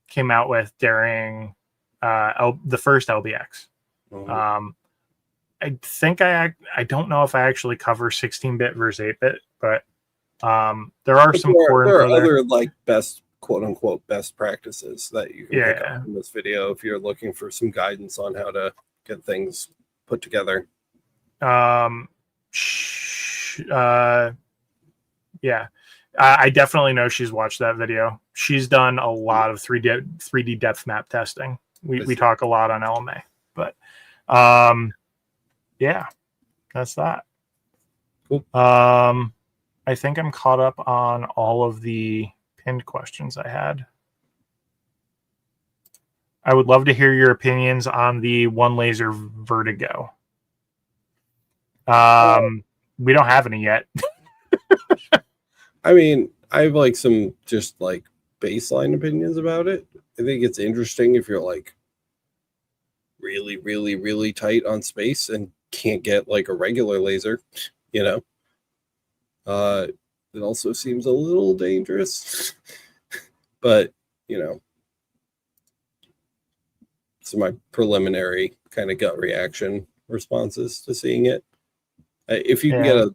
came out with during the first LBX. Mm-hmm. I think I don't know if I actually cover 16-bit versus 8-bit, but there are some core
there are
info
other
there.
like best quote unquote best practices that you can pick up in this video if you're looking for some guidance on how to get things put together.
Yeah, I definitely know she's watched that video. She's done a lot of 3D depth map testing. We talk a lot on LMA, but yeah, that's that.
Cool.
I think I'm caught up on all of the pinned questions I had. I would love to hear your opinions on the one laser vertigo. We don't have any yet.
I mean, I have like some just like baseline opinions about it. I think it's interesting if you're like really, really, really tight on space and can't get like a regular laser, you know. It also seems a little dangerous, but you know, so my preliminary kind of gut reaction responses to seeing it. If you can get a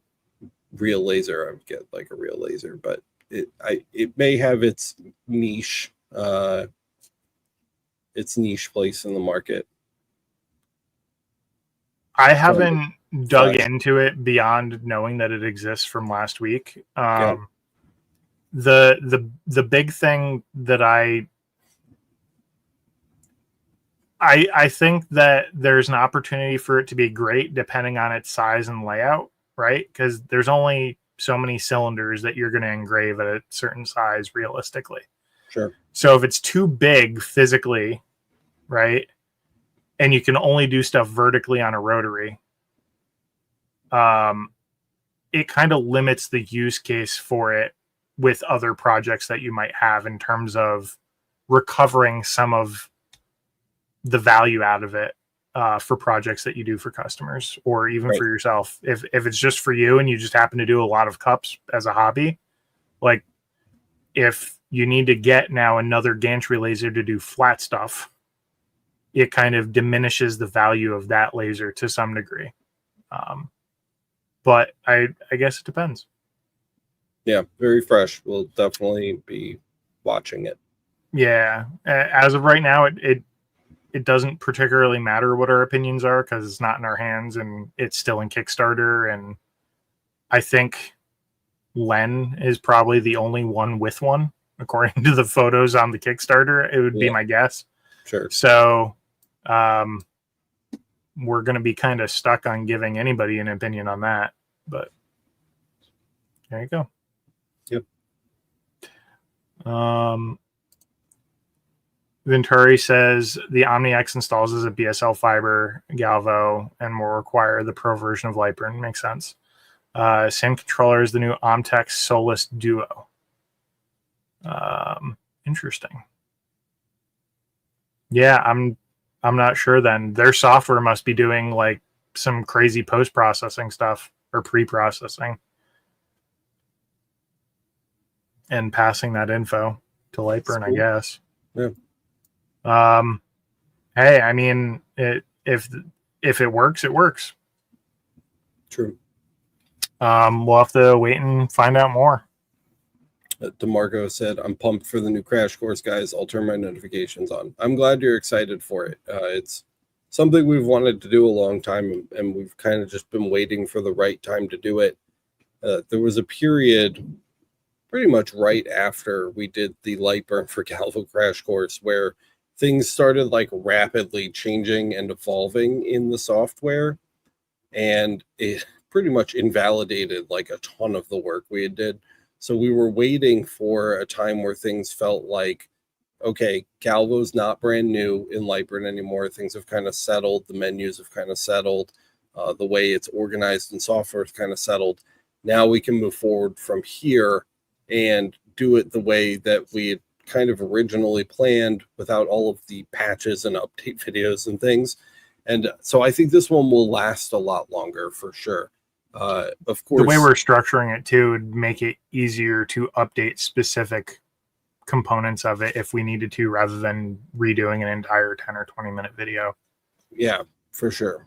real laser, I would get like a real laser, but it may have its niche place in the market.
I haven't dug into it beyond knowing that it exists from last week. The big thing that I think that there's an opportunity for it to be great depending on its size and layout, right? Because there's only so many cylinders that you're going to engrave at a certain size realistically.
Sure.
So if it's too big physically, right, and you can only do stuff vertically on a rotary, it kind of limits the use case for it with other projects that you might have in terms of recovering some of the value out of it for projects that you do for customers or even for yourself. If it's just for you and you just happen to do a lot of cups as a hobby, like if you need to get now another gantry laser to do flat stuff, it kind of diminishes the value of that laser to some degree. But I guess it depends.
Yeah, very fresh. We'll definitely be watching it.
Yeah. As of right now, it doesn't particularly matter what our opinions are because it's not in our hands and it's still in Kickstarter. And I think Len is probably the only one with one, according to the photos on the Kickstarter. It would be my guess.
Sure.
So we're going to be kind of stuck on giving anybody an opinion on that. But there you go.
Yep.
Venturi says the OmniX installs as a BSL fiber Galvo and will require the Pro version of LightBurn. Makes sense. Same controller as the new Omtex Solus Duo. Interesting. Yeah, I'm not sure then. Their software must be doing like some crazy post-processing stuff or pre-processing and passing that info to LightBurn, cool. I guess.
Yeah.
Hey, I mean, if it works, it works.
True.
We'll have to wait and find out more.
DeMarco said, I'm pumped for the new Crash Course, guys. I'll turn my notifications on. I'm glad you're excited for it. It's something we've wanted to do a long time, and we've kind of just been waiting for the right time to do it. There was a period pretty much right after we did the LightBurn for Galvo Crash Course where things started like rapidly changing and evolving in the software, and it pretty much invalidated like a ton of the work we had did. So we were waiting for a time where things felt like, okay, Galvo's not brand new in LightBurn anymore. Things have kind of settled. The menus have kind of settled. The way it's organized in software is kind of settled. Now we can move forward from here and do it the way that we had kind of originally planned without all of the patches and update videos and things. And so I think this one will last a lot longer for sure. Of course,
the way we're structuring it too would make it easier to update specific components of it if we needed to, rather than redoing an entire 10 or 20 minute video.
Yeah, for sure.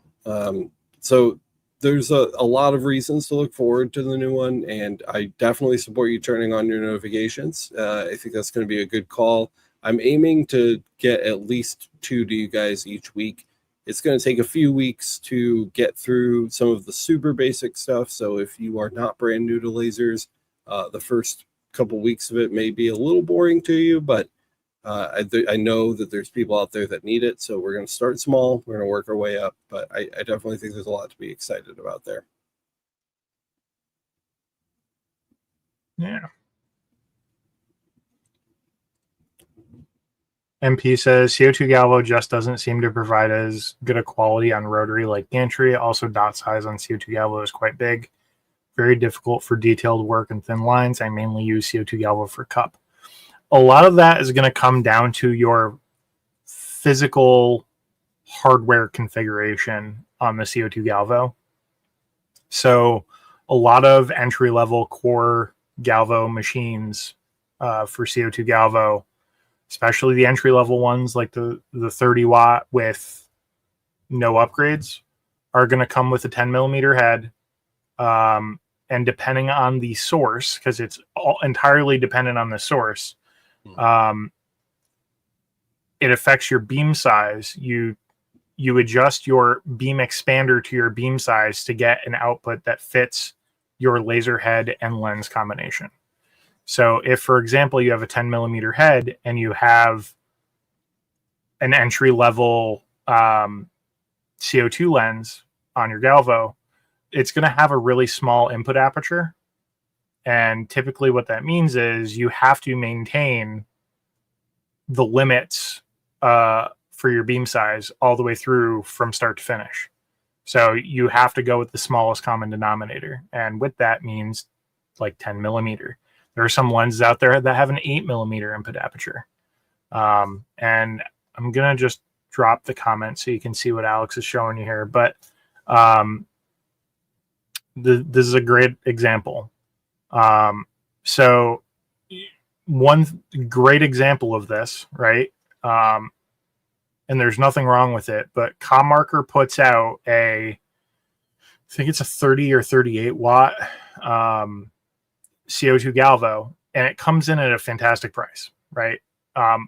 So there's a lot of reasons to look forward to the new one, and I definitely support you turning on your notifications. I think that's going to be a good call. I'm aiming to get at least 2 to you guys each week. It's going to take a few weeks to get through some of the super basic stuff. So if you are not brand new to lasers, the first couple weeks of it may be a little boring to you, but I know that there's people out there that need it. So we're going to start small. We're going to work our way up, but I definitely think there's a lot to be excited about there.
Yeah. MP says CO2 Galvo just doesn't seem to provide as good a quality on rotary like gantry. Also, dot size on CO2 Galvo is quite big. Very difficult for detailed work and thin lines. I mainly use CO2 Galvo for cup. A lot of that is going to come down to your physical hardware configuration on the CO2 Galvo. So a lot of entry-level core Galvo machines for CO2 Galvo, especially the entry-level ones like the 30 watt with no upgrades, are going to come with a 10 millimeter head. And depending on the source, because it's all entirely dependent on the source, it affects your beam size. You adjust your beam expander to your beam size to get an output that fits your laser head and lens combination. So if, for example, you have a 10 millimeter head and you have an entry level CO2 lens on your Galvo, it's going to have a really small input aperture. And typically what that means is you have to maintain the limits for your beam size all the way through from start to finish. So you have to go with the smallest common denominator. And with that means like 10 millimeter. There are some lenses out there that have an 8 millimeter input aperture. And I'm going to just drop the comment so you can see what Alex is showing you here. But this is a great example. So one great example of this, right? And there's nothing wrong with it, but CommMarker puts out I think it's a 30 or 38 watt CO2 Galvo, and it comes in at a fantastic price, right?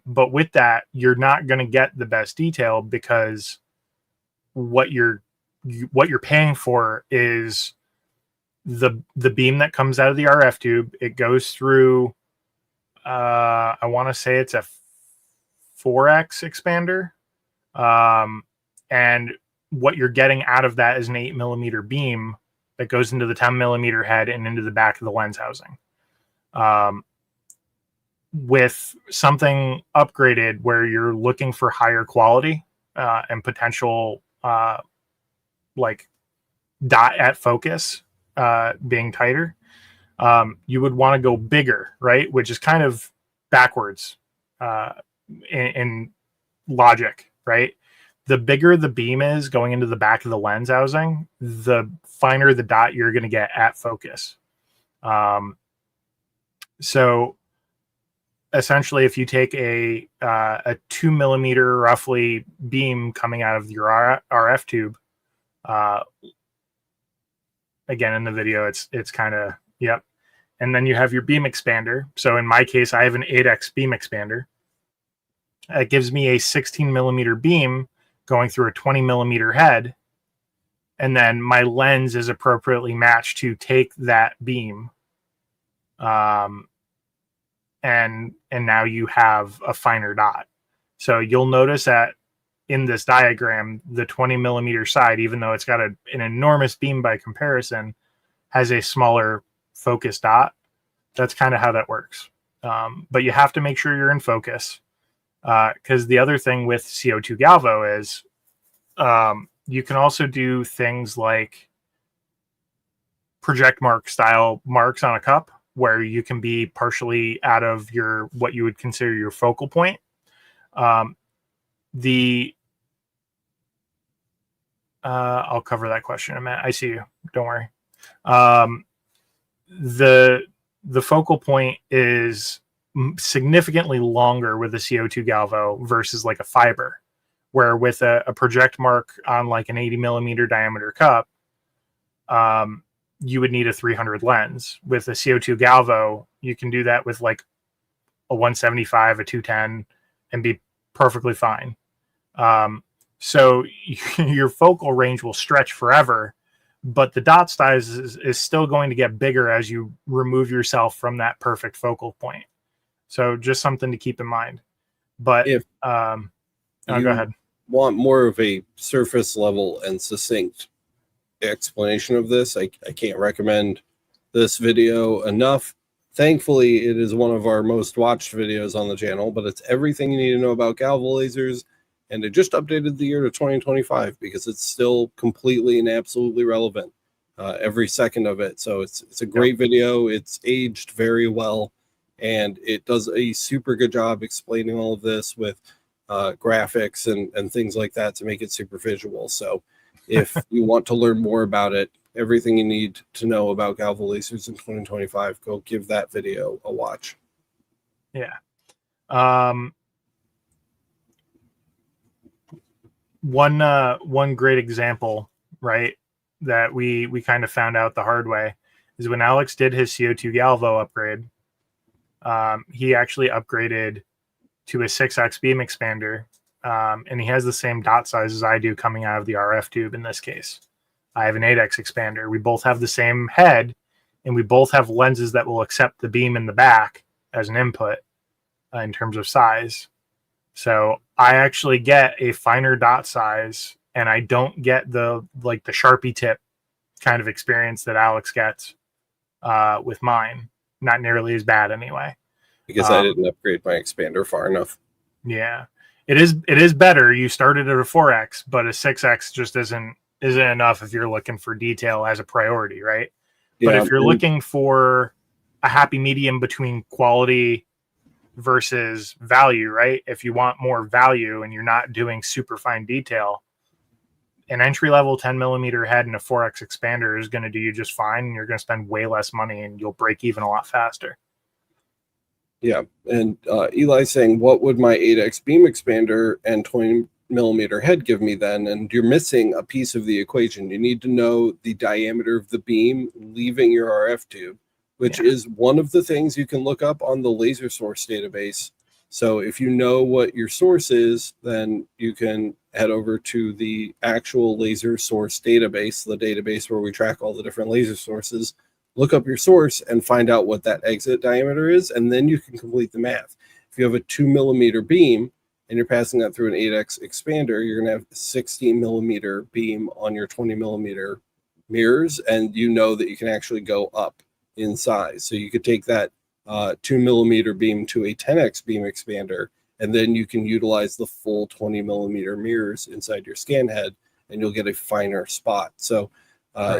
But with that, you're not going to get the best detail because what you're paying for is the beam that comes out of the RF tube. It goes through, I want to say it's a 4x expander. And what you're getting out of that is an 8 millimeter beam that goes into the 10 millimeter head and into the back of the lens housing. With something upgraded where you're looking for higher quality and potential like dot at focus being tighter, you would want to go bigger, right? Which is kind of backwards in logic, right? The bigger the beam is going into the back of the lens housing, the finer the dot you're going to get at focus. So essentially, if you take a 2 millimeter roughly beam coming out of your RF tube, again in the video, it's kind of, yep. And then you have your beam expander. So in my case, I have an 8x beam expander. It gives me a 16 millimeter beam going through a 20 millimeter head. And then my lens is appropriately matched to take that beam. And now you have a finer dot. So you'll notice that in this diagram, the 20 millimeter side, even though it's got an enormous beam by comparison, has a smaller focus dot. That's kind of how that works. But you have to make sure you're in focus. Because the other thing with CO2 Galvo is you can also do things like project mark style marks on a cup where you can be partially out of your what you would consider your focal point. I'll cover that question in a minute. I see you. Don't worry. The focal point is significantly longer with a CO2 Galvo versus like a fiber, where with a project mark on like an 80 millimeter diameter cup, you would need a 300 lens. With a CO2 Galvo, you can do that with like a 175, a 210, and be perfectly fine. So your focal range will stretch forever, but the dot size is still going to get bigger as you remove yourself from that perfect focal point. So just something to keep in mind. But
If
go
you
ahead.
want more of a surface level and succinct explanation of this, I can't recommend this video enough. Thankfully, it is one of our most watched videos on the channel, but it's everything you need to know about Galvo lasers. And it just updated the year to 2025 because it's still completely and absolutely relevant, every second of it. So it's a great video. It's aged very well, and it does a super good job explaining all of this with graphics and things like that to make it super visual. So if you want to learn more about it, everything you need to know about Galvo lasers in 2025, go give that video a watch.
Yeah. One great example, right, that we kind of found out the hard way is when Alex did his CO2 Galvo upgrade. He actually upgraded to a 6x beam expander, and he has the same dot size as I do coming out of the RF tube. In this case, I have an 8x expander. We both have the same head, and we both have lenses that will accept the beam in the back as an input in terms of size. So I actually get a finer dot size, and I don't get the Sharpie tip kind of experience that Alex gets with mine. Not nearly as bad anyway.
Because I didn't upgrade my expander far enough.
Yeah, it is better. You started at a 4x, but a 6x just isn't enough if you're looking for detail as a priority, right? Yeah, but if you're looking for a happy medium between quality versus value, right? If you want more value and you're not doing super fine detail, an entry level 10 millimeter head and a 4x expander is going to do you just fine. And you're going to spend way less money and you'll break even a lot faster.
Yeah. And Eli's saying, what would my 8x beam expander and 20 millimeter head give me then? And you're missing a piece of the equation. You need to know the diameter of the beam leaving your RF tube, which is one of the things you can look up on the laser source database. So if you know what your source is, then you can head over to the actual laser source database, the database where we track all the different laser sources, look up your source and find out what that exit diameter is, and then you can complete the math. If you have a 2 millimeter beam and you're passing that through an 8x expander, you're going to have a 16 millimeter beam on your 20 millimeter mirrors, and you know that you can actually go up in size. So you could take that 2 millimeter beam to a 10x beam expander, and then you can utilize the full 20 millimeter mirrors inside your scan head, and you'll get a finer spot. So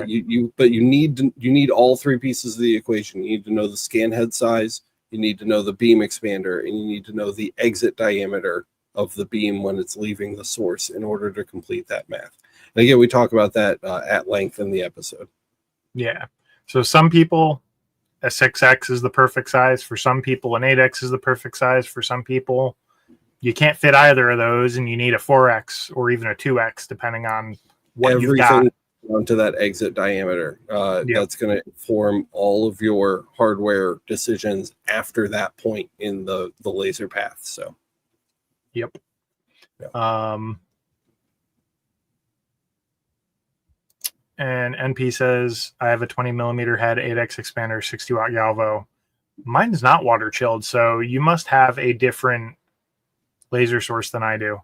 you need all three pieces of the equation. You need to know the scan head size, you need to know the beam expander, and you need to know the exit diameter of the beam when it's leaving the source in order to complete that math. And again, we talk about that at length in the episode.
Yeah. So some people, a 6x is the perfect size. For some people, an 8x is the perfect size. For some people, you can't fit either of those, and you need a 4x or even a 2x, depending on what you've got.
Onto that exit diameter. That's going to inform all of your hardware decisions after that point in the laser path. So,
yep.
Yeah.
And NP says, I have a 20 millimeter head, 8x expander, 60 watt Galvo. Mine's not water chilled, so you must have a different laser source than I do.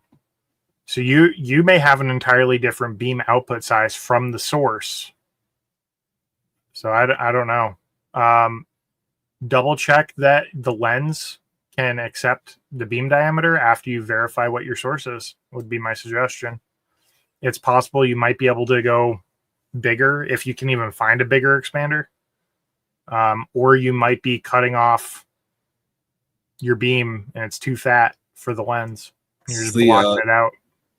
So you may have an entirely different beam output size from the source. So I don't know. Double check that the lens can accept the beam diameter after you verify what your source is, would be my suggestion. It's possible you might be able to go bigger if you can even find a bigger expander. Or you might be cutting off your beam and it's too fat for the lens. You're just blocking it out.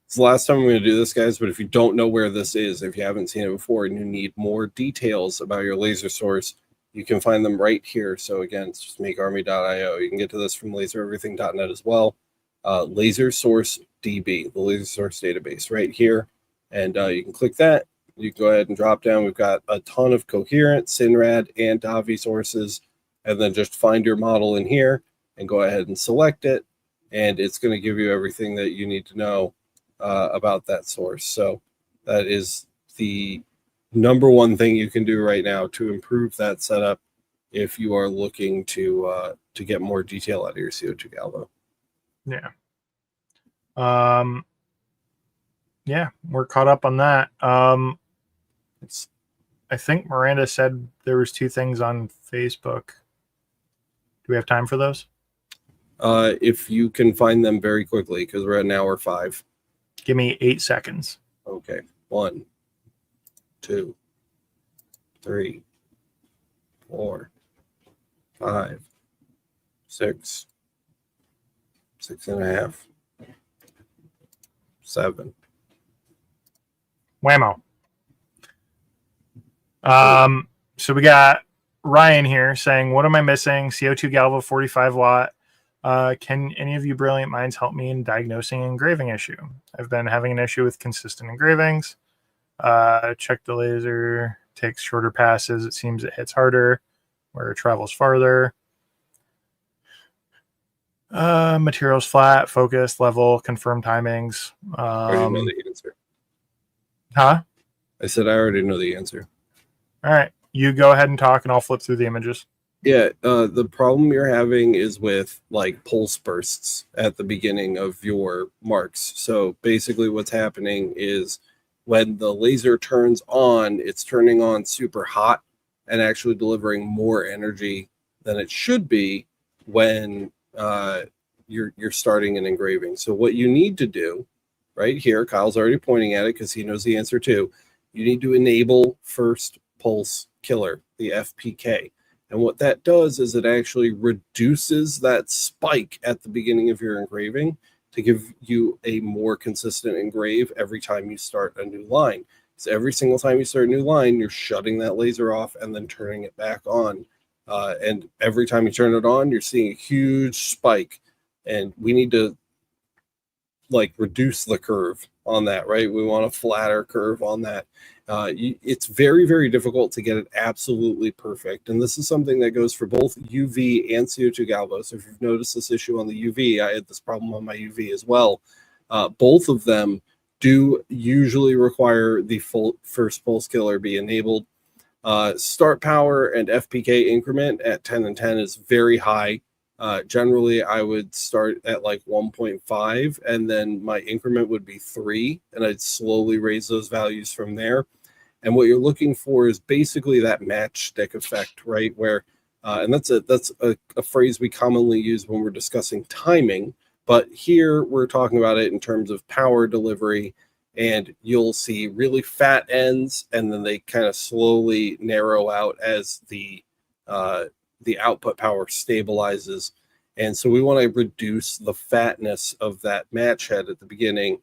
It's the last time I'm going to do this, guys, but if you don't know where this is, if you haven't seen it before and you need more details about your laser source, you can find them right here. So again, it's just makearmy.io. You can get to this from lasereverything.net as well. Laser source DB, the laser source database right here. And you can click that. You can go ahead and drop down. We've got a ton of coherent, SINRAD, and DAVI sources. And then just find your model in here and go ahead and select it. And it's going to give you everything that you need to know about that source. So that is the number one thing you can do right now to improve that setup if you are looking to get more detail out of your CO2 Galvo.
Yeah. Yeah, we're caught up on that. I think Miranda said there was 2 things on Facebook. Do we have time for those?
If you can find them very quickly, because we're at an hour 5.
Give me 8 seconds.
Okay. 1, 2, 3, 4, 5, 6, 6.5, 7.
Whammo. So we got Ryan here saying, what am I missing? CO2 Galvo 45 watt. Can any of you brilliant minds help me in diagnosing an engraving issue? I've been having an issue with consistent engravings. Check the laser, takes shorter passes. It seems it hits harder where it travels farther. Materials flat, focus, level, confirm timings.
I already know the answer.
Huh?
I said I already know the answer.
All right. You go ahead and talk, and I'll flip through the images.
Yeah, the problem you're having is with like pulse bursts at the beginning of your marks. So basically what's happening is when the laser turns on, it's turning on super hot and actually delivering more energy than it should be when you're starting an engraving. So what you need to do right here, Kyle's already pointing at it because he knows the answer too. You need to enable first pulse killer, the FPK. And what that does is it actually reduces that spike at the beginning of your engraving to give you a more consistent engrave every time you start a new line. So every single time you start a new line, you're shutting that laser off and then turning it back on. And every time you turn it on, you're seeing a huge spike. And we need to like reduce the curve on that, right? We want a flatter curve on that. It's very, very difficult to get it absolutely perfect. And this is something that goes for both UV and CO2 Galvo. So if you've noticed this issue on the UV, I had this problem on my UV as well. Both of them do usually require the full first pulse killer be enabled. Start power and FPK increment at 10 and 10 is very high. Generally, I would start at like 1.5 and then my increment would be 3, and I'd slowly raise those values from there. And what you're looking for is basically that matchstick effect, right? Where, and that's a phrase we commonly use when we're discussing timing, but here we're talking about it in terms of power delivery, and you'll see really fat ends, and then they kind of slowly narrow out as the output power stabilizes. And so we want to reduce the fatness of that match head at the beginning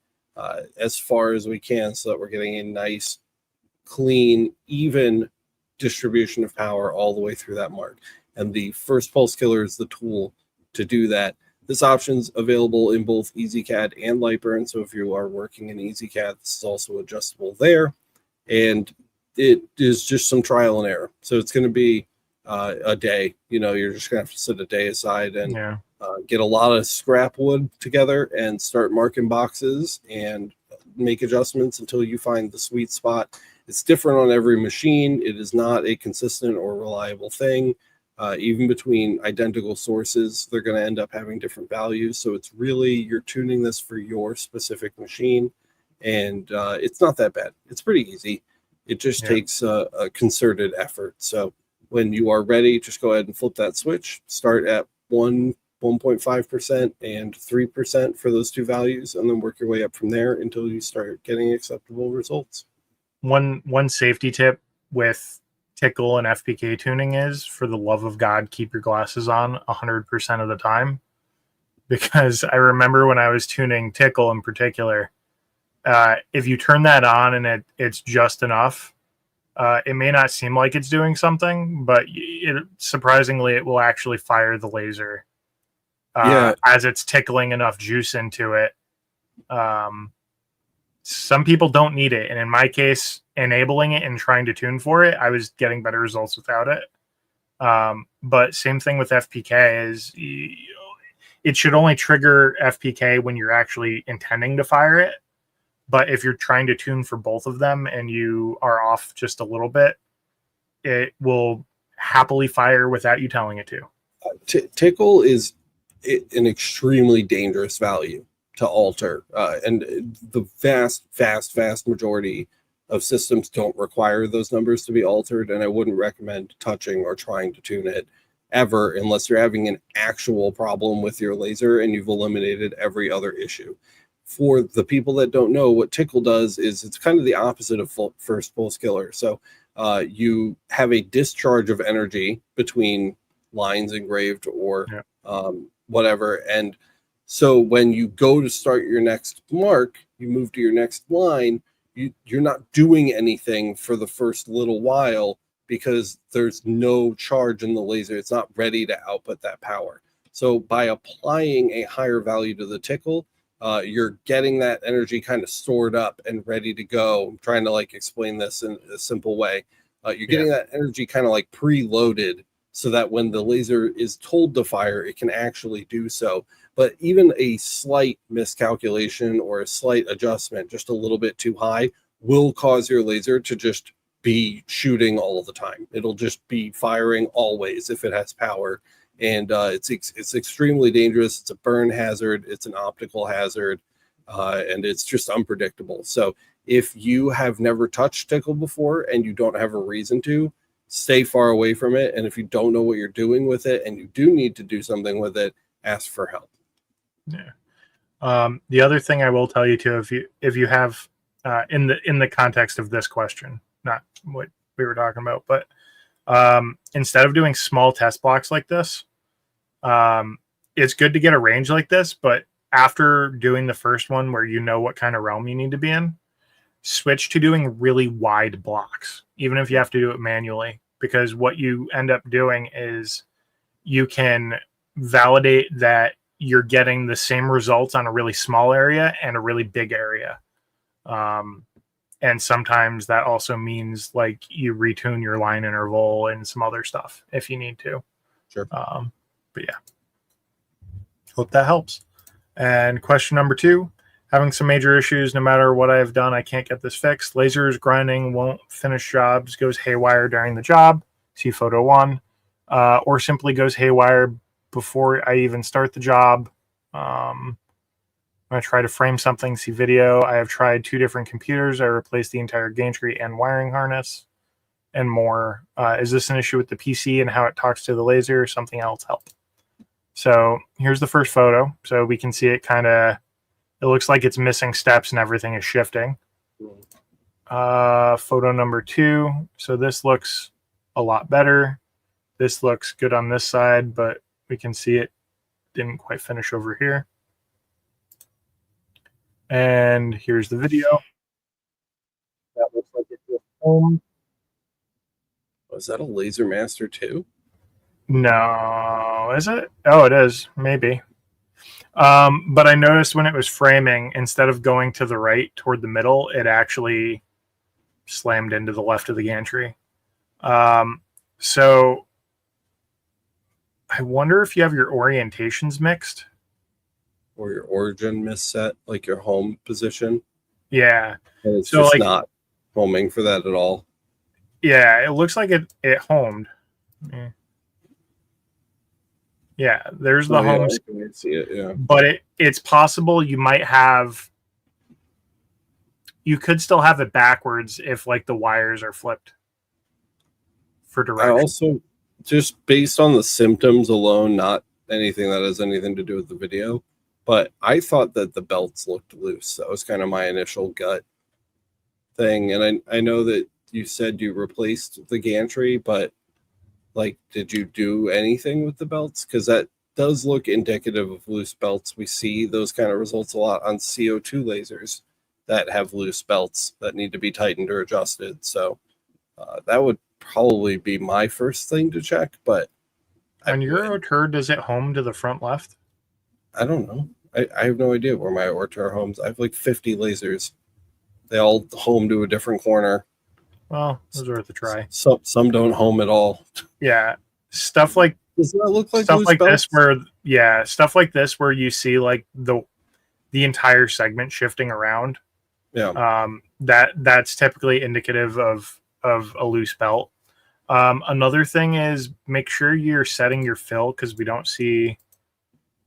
as far as we can so that we're getting a nice, clean, even distribution of power all the way through that mark. And the first pulse killer is the tool to do that. This option's available in both EasyCAD and LightBurn. So if you are working in EasyCAD, this is also adjustable there. And it is just some trial and error. So it's going to be a day, you're just gonna have to set a day aside and get a lot of scrap wood together and start marking boxes and make adjustments until you find the sweet spot. It's different on every machine. It is not a consistent or reliable thing. Even between identical sources, they're going to end up having different values. So it's really, you're tuning this for your specific machine, and it's not that bad. It's pretty easy. It just takes a concerted effort. So when you are ready, just go ahead and flip that switch. Start at 1.5% and 3% for those two values, and then work your way up from there until you start getting acceptable results.
One safety tip with tickle and FPK tuning is, for the love of God, keep your glasses on 100% of the time. Because I remember when I was tuning tickle in particular, if you turn that on and it's just enough, it may not seem like it's doing something, but surprisingly, it will actually fire the laser as it's tickling enough juice into it. Some people don't need it. And in my case, enabling it and trying to tune for it, I was getting better results without it. But same thing with FPK is it should only trigger FPK when you're actually intending to fire it. But if you're trying to tune for both of them and you are off just a little bit, it will happily fire without you telling it to.
Tickle is an extremely dangerous value to alter, and the vast majority of systems don't require those numbers to be altered, and I wouldn't recommend touching or trying to tune it ever unless you're having an actual problem with your laser and you've eliminated every other issue. For the people that don't know, what tickle does is it's kind of the opposite of first pulse killer. So you have a discharge of energy between lines engraved or whatever, and so when you go to start your next mark, you move to your next line, you're not doing anything for the first little while because there's no charge in the laser. It's not ready to output that power. So by applying a higher value to the tickle, you're getting that energy kind of stored up and ready to go. I'm trying to like explain this in a simple way. You're getting that energy kind of like preloaded so that when the laser is told to fire, it can actually do so. But even a slight miscalculation or a slight adjustment, just a little bit too high, will cause your laser to just be shooting all the time. It'll just be firing always if it has power. And it's extremely dangerous. It's a burn hazard. It's an optical hazard. And it's just unpredictable. So if you have never touched tickle before and you don't have a reason to, stay far away from it. And if you don't know what you're doing with it and you do need to do something with it, ask for help.
Yeah. The other thing I will tell you too, if you have in the context of this question, not what we were talking about, but instead of doing small test blocks like this, it's good to get a range like this. But after doing the first one where you know what kind of realm you need to be in, switch to doing really wide blocks, even if you have to do it manually, because what you end up doing is you can validate that you're getting the same results on a really small area and a really big area. And sometimes that also means like you retune your line interval and some other stuff if you need to.
Sure.
But yeah, hope that helps. And question number 2, having some major issues. No matter what I have done, I can't get this fixed. Lasers grinding, won't finish jobs, goes haywire during the job. See photo 1. Or simply goes haywire before I even start the job. I'm going to try to frame something, see video. I have tried 2 different computers. I replaced the entire gantry and wiring harness and more. Is this an issue with the PC and how it talks to the laser? Something else help? So here's the first photo. So we can see it kind of, it looks like it's missing steps and everything is shifting. Photo number 2. So this looks a lot better. This looks good on this side, but we can see it didn't quite finish over here. And here's the video. That looks like it just home.
Was that a Laser Master 2?
No, is it? Oh, it is. Maybe. But I noticed when it was framing, instead of going to the right toward the middle, it actually slammed into the left of the gantry. So I wonder if you have your orientations mixed.
Or your origin misset, like your home position.
Yeah.
And it's so just like, not homing for that at all.
Yeah, it looks like it homed. Yeah, there's the home.
I can see it, yeah.
But it's possible you might have, you could still have it backwards if like the wires are flipped for direction.
I also, just based on the symptoms alone, not anything that has anything to do with the video, but I thought that the belts looked loose. That was kind of my initial gut thing. And I know that you said you replaced the gantry, but like, did you do anything with the belts? Because that does look indicative of loose belts. We see those kind of results a lot on CO2 lasers that have loose belts that need to be tightened or adjusted. So that would probably be my first thing to check. But
on your Auteur, does it home to the front left?
I don't know. I have no idea where my Auteur homes. I have like 50 lasers. They all home to a different corner.
Well, it was worth a try.
Some don't home at all.
Yeah, stuff like,
does that look like
stuff like
belts?
This stuff like this where you see like the entire segment shifting around. That's typically indicative of a loose belt. Another thing is make sure you're setting your fill, because we don't see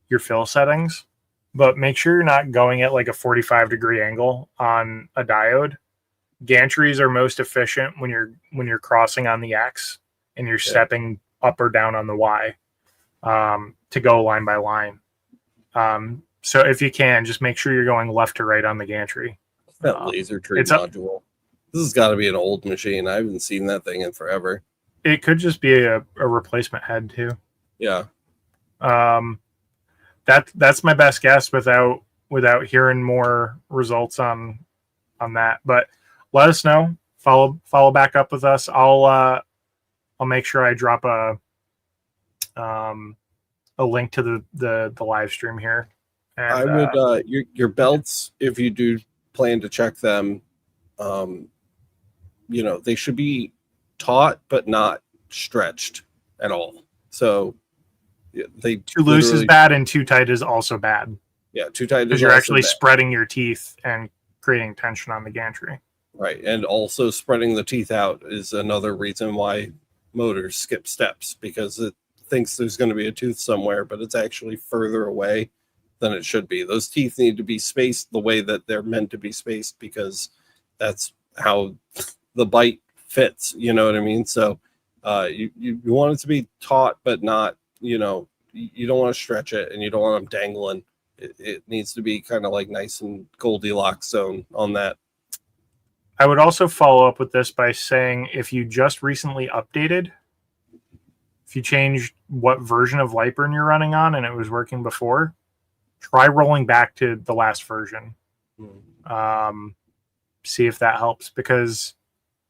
your fill settings, but make sure you're not going at like a 45-degree angle on a diode. Gantries are most efficient when you're crossing on the X and you're stepping up or down on the Y to go line by line. So if you can, just make sure you're going left to right on the gantry.
That laser tree module. This has got to be an old machine. I haven't seen that thing in forever.
It could just be a replacement head too.
Yeah.
That's my best guess without hearing more results on that. But let us know. Follow back up with us. I'll make sure I drop a link to the live stream here. And,
I would your belts, if you do plan to check them, they should be taut but not stretched at all. So too
loose is bad and too tight is also bad.
Yeah, too tight
because you're actually spreading your teeth and creating tension on the gantry.
Right, and also spreading the teeth out is another reason why motors skip steps, because it thinks there's going to be a tooth somewhere, but it's actually further away than it should be. Those teeth need to be spaced the way that they're meant to be spaced, because that's how the bite fits. You know what I mean? So you want it to be taut, but not, you don't want to stretch it and you don't want them dangling. It needs to be kind of like nice and Goldilocks zone on that.
I would also follow up with this by saying, if you just recently updated, if you changed what version of LightBurn you're running on and it was working before, try rolling back to the last version. See if that helps, because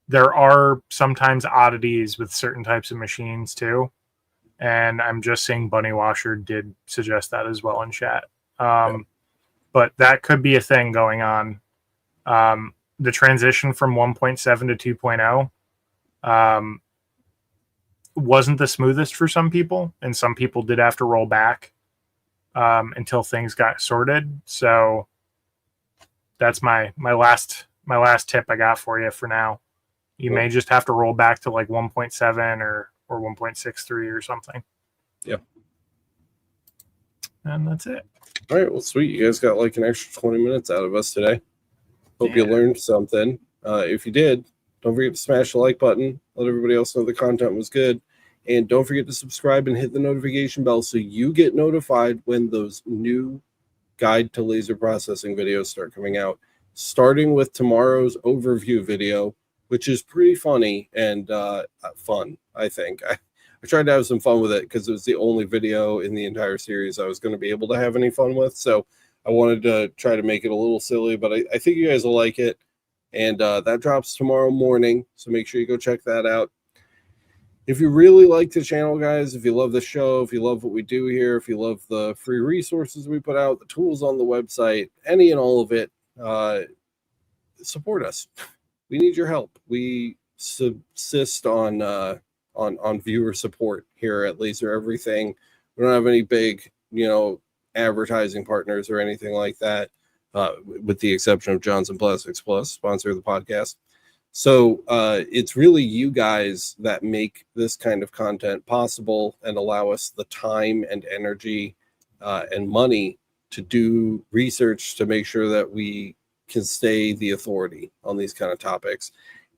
there are sometimes oddities with certain types of machines too. And I'm just seeing Bunny Washer did suggest that as well in chat. But that could be a thing going on. The transition from 1.7 to 2.0 wasn't the smoothest for some people, and some people did have to roll back until things got sorted. So that's my last tip I got for you for now. You may just have to roll back to like 1.7 or 1.63 or something.
Yeah.
And that's it.
All right. Well, sweet. You guys got like an extra 20 minutes out of us today. Hope you learned something. If you did, don't forget to smash the like button. Let everybody else know the content was good. And don't forget to subscribe and hit the notification bell so you get notified when those new guide to laser processing videos start coming out. Starting with tomorrow's overview video, which is pretty funny and fun, I think. I tried to have some fun with it because it was the only video in the entire series I was going to be able to have any fun with. So I wanted to try to make it a little silly, but I think you guys will like it. And that drops tomorrow morning, so make sure you go check that out. If you really like the channel, guys, if you love the show, if you love what we do here, if you love the free resources we put out, the tools on the website, any and all of it, support us. We need your help. We subsist on viewer support here at Laser Everything. We don't have any big, advertising partners or anything like that, with the exception of Johnson Plastics Plus, sponsor of the podcast. So it's really you guys that make this kind of content possible and allow us the time and energy and money to do research to make sure that we can stay the authority on these kind of topics.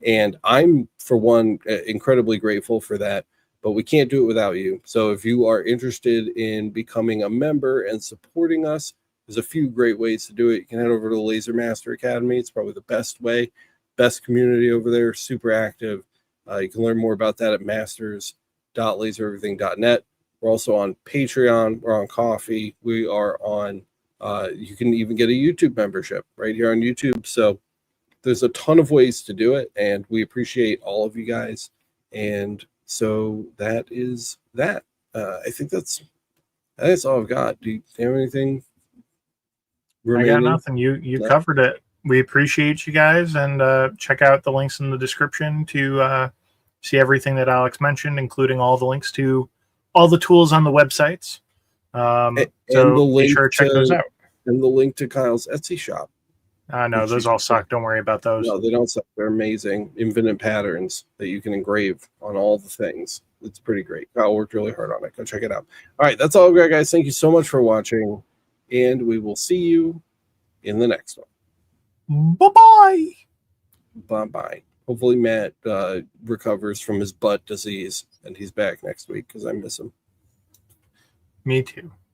And I'm, for one, incredibly grateful for that, but we can't do it without you. So if you are interested in becoming a member and supporting us, there's a few great ways to do it. You can head over to the Laser Master Academy. It's probably the best way. Best community over there, super active. You can learn more about that at masters.lasereverything.net. We're also on Patreon. We're on Coffee. We are on, you can even get a YouTube membership right here on YouTube. So there's a ton of ways to do it, and we appreciate all of you guys. And so that is that. I think that's all I've got. Do you have anything remaining?
I got nothing. You covered it. We appreciate you guys, and check out the links in the description to see everything that Alex mentioned, including all the links to all the tools on the websites.
And
so
the link
be sure to check those out.
And the link to Kyle's Etsy shop.
No, those all suck. Don't worry about those.
No, they don't suck. They're amazing. Infinite patterns that you can engrave on all the things. It's pretty great. Kyle worked really hard on it. Go check it out. All right, that's all great, guys. Thank you so much for watching, and we will see you in the next one.
Bye-bye.
Bye-bye. Hopefully Matt recovers from his butt disease, and he's back next week because I miss him.
Me too.